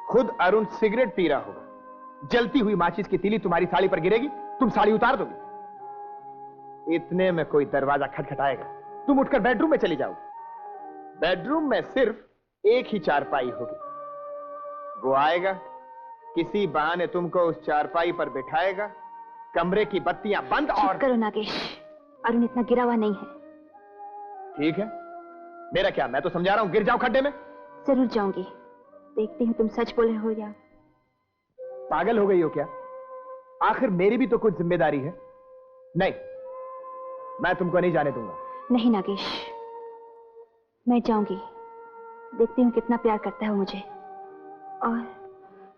खुद अरुण सिगरेट पी रहा होगा, जलती हुई माचिस की तीली तुम्हारी साड़ी पर गिरेगी, तुम साड़ी उतार दोगी। इतने में कोई दरवाजा खटखटाएगा, तुम उठकर बेडरूम में चली जाओगी। बेडरूम में सिर्फ एक ही चारपाई होगी। वो आएगा, किसी बहाने तुमको उस चारपाई पर बिठाएगा, कमरे की बत्तियां बंद और... करो नागेश, अरुण इतना गिरा हुआ नहीं है। ठीक है, मेरा क्या, मैं तो समझा रहा हूं गिर जाओ खड्डे में। जरूर जाऊंगी, देखती हूँ तुम सच बोले हो या... पागल हो गई हो क्या? आखिर मेरी भी तो कुछ जिम्मेदारी है। नहीं, मैं तुमको नहीं जाने दूंगा। नहीं नागेश, मैं जाऊंगी, देखती हूँ कितना प्यार करता है वो मुझे।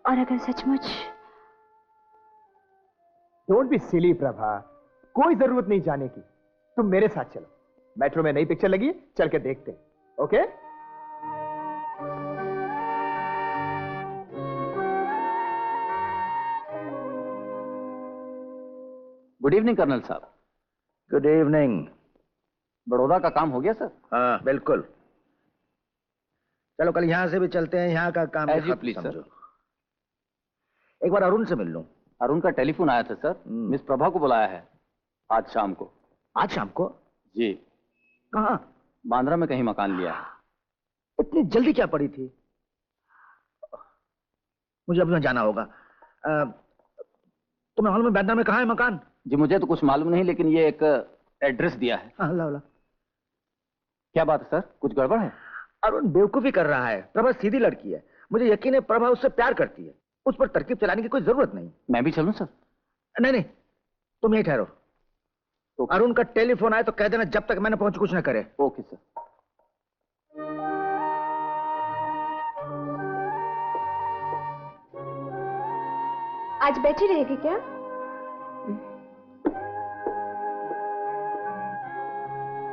और अगर सचमुच... डोंट बी सिली प्रभा, कोई जरूरत नहीं जाने की। तुम मेरे साथ चलो, मेट्रो में नई पिक्चर लगी है, चल के देखते हैं। ओके? गुड इवनिंग कर्नल साहब। Good evening. बड़ौदा का काम हो गया सर? हाँ बिल्कुल। चलो कल यहाँ से भी चलते हैं, यहाँ का काम As you खत्म please, समझो। सर। एक बार अरुण से मिल लूं। अरुण का टेलीफोन आया था सर, मिस प्रभा को बुलाया है आज शाम को। आज शाम को? जी। कहाँ? बांद्रा में कहीं मकान लिया है। इतनी जल्दी क्या पड़ी थी? मुझे अभी वहां जाना होगा। तुम्हें मालूम है बांद्रा में कहाँ है मकान? जी मुझे तो कुछ मालूम नहीं, लेकिन ये एक एड्रेस दिया है। हाँ ला ला। क्या बात है सर, कुछ गड़बड़ है? अरुण बेवकूफी कर रहा है। प्रभा सीधी लड़की है, मुझे यकीन है प्रभा उससे प्यार करती है। उस पर तरकीब चलाने की कोई जरूरत नहीं। मैं भी चलूं सर? नहीं नहीं, तुम यहीं ठहरो। तो अरुण का टेलीफोन आए तो कह देना जब तक मैं न पहुंचूं कुछ न करे। Okay sir. आज बैठी रहेगी क्या?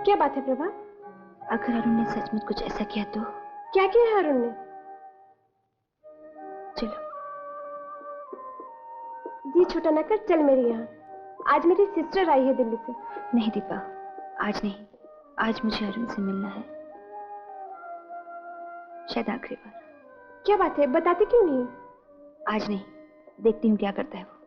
क्या बात है प्रभा? अगर अरुण ने सचमुच कुछ ऐसा किया तो? क्या किया है अरुण ने? चलो। जी छोटा न कर, चल मेरे यहाँ। आज मेरी सिस्टर आई है दिल्ली से। नहीं दीपा, आज नहीं। आज मुझे अरुण से मिलना है, शायद आखिरी बार। क्या बात है, बताती क्यों नहीं? आज नहीं, देखती हूँ क्या करता है वो।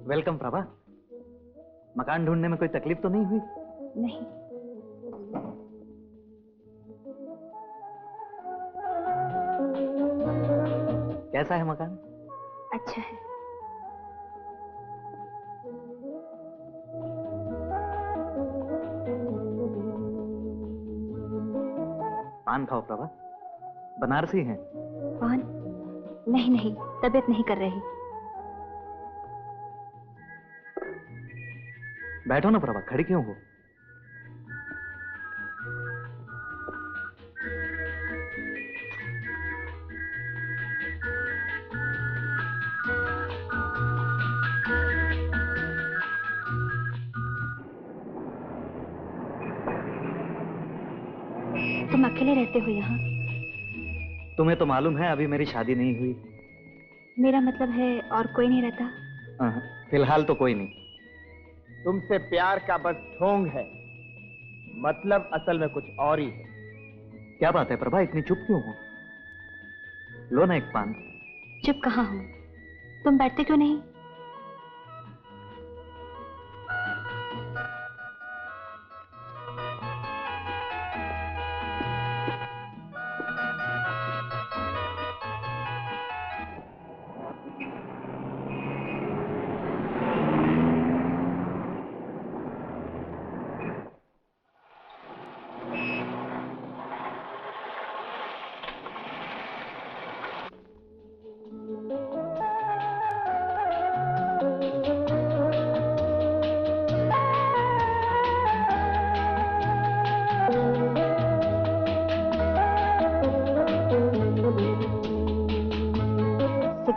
वेलकम प्रभा। मकान ढूंढने में कोई तकलीफ तो नहीं हुई? नहीं। कैसा है मकान? अच्छा है। पान खाओ प्रभा, बनारसी हैं। पान? नहीं नहीं, तबीयत नहीं कर रही। बैठो ना प्रभा, खड़ी क्यों हो? तुम अकेले रहते हो यहाँ? तुम्हें तो मालूम है अभी मेरी शादी नहीं हुई। मेरा मतलब है और कोई नहीं रहता? फिलहाल तो कोई नहीं। तुमसे प्यार का बस ढोंग है, मतलब असल में कुछ और ही है। क्या बात है प्रभा, इतनी चुप क्यों हो? लो ना एक पान। चुप कहाँ हूँ, तुम बैठते क्यों नहीं?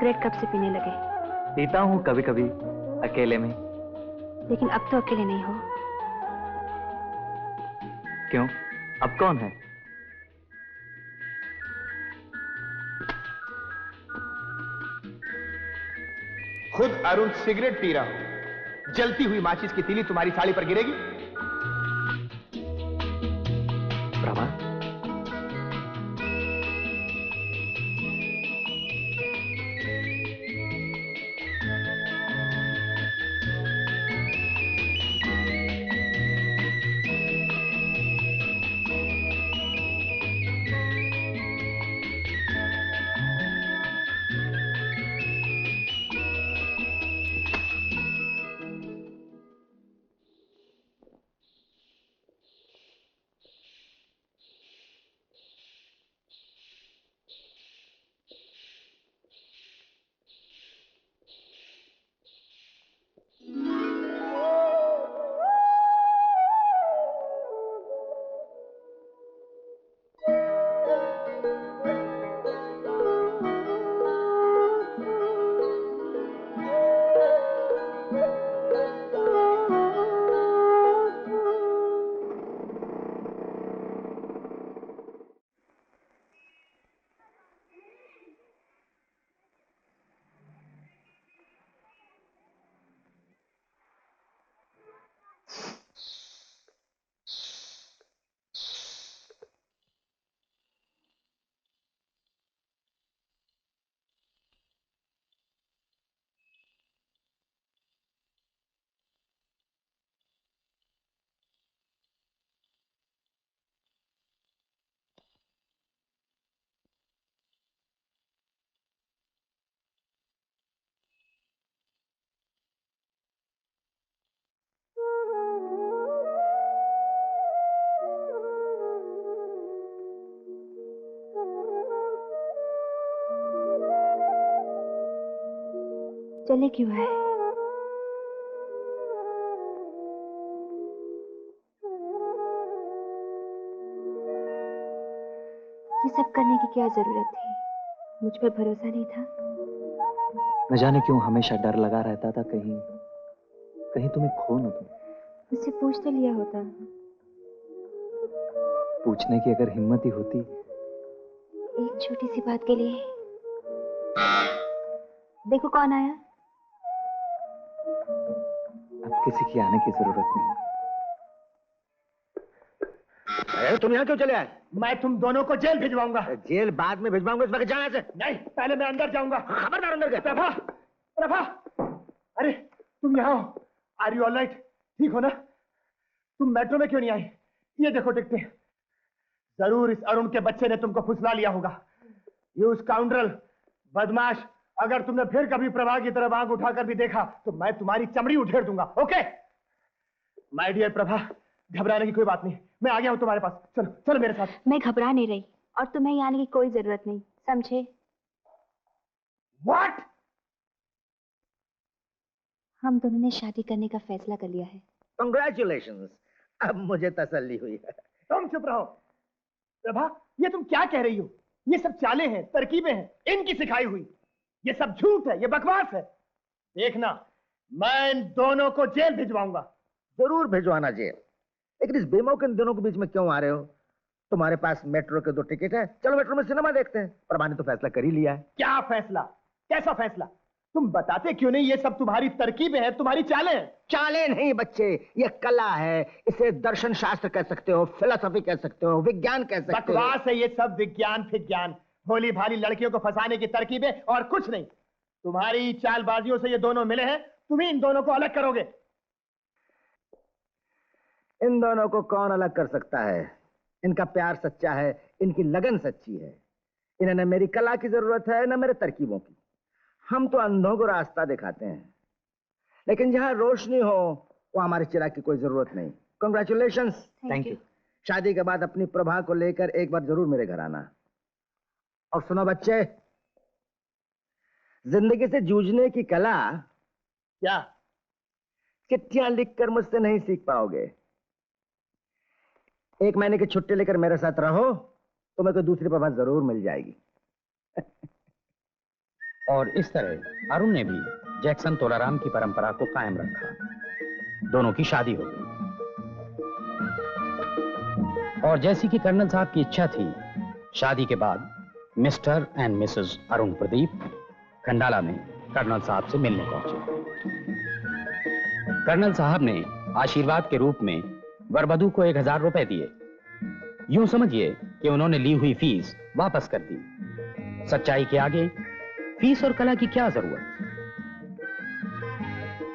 सिगरेट कब से पीने लगे? पीता हूँ कभी कभी अकेले में। लेकिन अब तो अकेले नहीं हो। क्यों? अब कौन है? खुद अरुण सिगरेट पी रहा हो, जलती हुई माचिस की तीली तुम्हारी साड़ी पर गिरेगी? प्रभा, चले क्यों है? ये सब करने की क्या जरूरत थी? मुझ पर भरोसा नहीं था? न जाने क्यों हमेशा डर लगा रहता था, कहीं कहीं तुम्हें खो न दूं। मुझसे पूछ तो लिया होता। पूछने की अगर हिम्मत ही होती। एक छोटी सी बात के लिए। देखो कौन आया। अब किसी की आने की जरूरत नहीं। अरे तुम यहाँ क्यों चले आए? मैं तुम दोनों को जेल भिजवाऊंगा। जेल बाद में भिजवाऊंगा, इस वक्त जाना से। नहीं, पहले मैं अंदर जाऊंगा। खबरदार अंदर गए। प्रभा, प्रभा, अरे तुम यहाँ हो। Are you all right? ठीक हो ना? तुम मेट्रो में क्यों नहीं आई? ये देखो टिकटें। जरूर इस अरुण के बच्चे ने तुमको फुसला लिया होगा। ये स्काउंड्रल, बदमाश। अगर तुमने फिर कभी प्रभा की तरफ आंख उठाकर भी देखा तो मैं तुम्हारी चमड़ी उधेड़ दूंगा। ओके माय डियर प्रभा, घबराने की कोई बात नहीं। मैं आ गया हूं तुम्हारे पास। चलो चलो मेरे साथ। मैं घबरा नहीं रही और तुम्हें यहाँ आने की कोई जरूरत नहीं, समझे? What? हम दोनों ने शादी करने का फैसला कर लिया है। Congratulations! अब मुझे तसल्ली हुई है। तुम चुप रहो। प्रभा, ये तुम क्या कह रही हो? ये सब चालें हैं, तरकीबें हैं, इनकी सिखाई हुई। ये सब झूठ है, ये बकवास है। देखना, मैं इन दोनों को जेल भिजवाऊंगा। जरूर भिजवाना जेल, लेकिन इस बेमौके इन दोनों के बीच में क्यों आ रहे हो? तुम्हारे पास मेट्रो के 2 टिकट है, चलो मेट्रो में सिनेमा देखते हैं। प्रभा ने तो फैसला कर ही लिया है। क्या फैसला? कैसा फैसला? तुम बताते क्यों नहीं? ये सब तुम्हारी तरकीबें हैं, तुम्हारी चालें हैं। चालें नहीं बच्चे, ये कला है। इसे दर्शन शास्त्र कह सकते हो, फिलोसफी कह सकते हो, विज्ञान कह सकते हो। बकवास है ये सब, विज्ञान फिज्ञान। भोली भाली लड़कियों को फंसाने की तरकीबें और कुछ नहीं। तुम्हारी चालबाजियों से ये दोनों मिले हैं, तुम ही इन दोनों को अलग करोगे। इन दोनों को कौन अलग कर सकता है? इनका प्यार सच्चा है, इनकी लगन सच्ची है। इन्हें न मेरी कला की जरूरत है न मेरे तरकीबों की। हम तो अंधों को रास्ता दिखाते हैं, लेकिन जहां रोशनी हो वहां हमारे चिराग की कोई जरूरत नहीं। कांग्रेचुलेशंस। Thank you. शादी के बाद अपनी प्रभा को लेकर एक बार जरूर मेरे घर आना। और सुनो बच्चे, जिंदगी से जूझने की कला क्या चिट्ठियां लिखकर मुझसे नहीं सीख पाओगे। 1 महीने की छुट्टी लेकर मेरे साथ रहो, तुम्हें कोई दूसरी प्रभा जरूर मिल जाएगी। और इस तरह अरुण ने भी जैक्सन तोलाराम की परंपरा को कायम रखा। दोनों की शादी हो गई और जैसी कि कर्नल साहब की इच्छा थी, शादी के बाद mister and Mrs Arun Pradeep Khandala में कर्नल साहब से मिलने पहुंचे। कर्नल साहब ने आशीर्वाद के रूप में वरवधू को 1000 रुपए दिए। यूं समझिए कि उन्होंने ली हुई फीस वापस कर दी। सच्चाई के आगे फीस और कला की क्या जरूरत?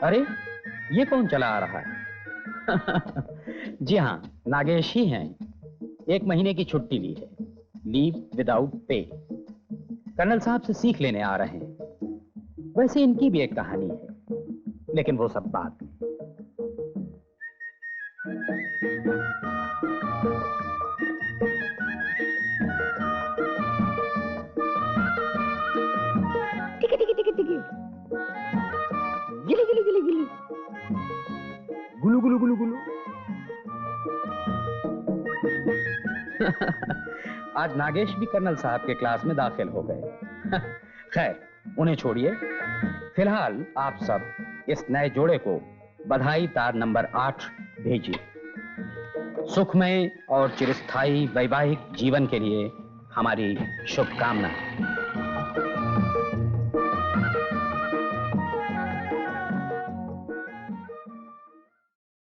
अरे ये कौन चला आ रहा है? जी हां, नागेश ही हैं। 1 महीने की छुट्टी ली है, लीव विदाउट पे। कर्नल साहब से सीख लेने आ रहे हैं। वैसे इनकी भी एक कहानी है, लेकिन वो सब बात में। गिली गिली गिली गिली, गुलू गुलू गुलू गुलू। आज नागेश भी कर्नल साहब के क्लास में दाखिल हो गए। खैर, उन्हें छोड़िए। फिलहाल आप सब इस नए जोड़े को बधाई तार नंबर 8 भेजिए। सुखमय और चिरस्थायी वैवाहिक जीवन के लिए हमारी शुभकामनाएं।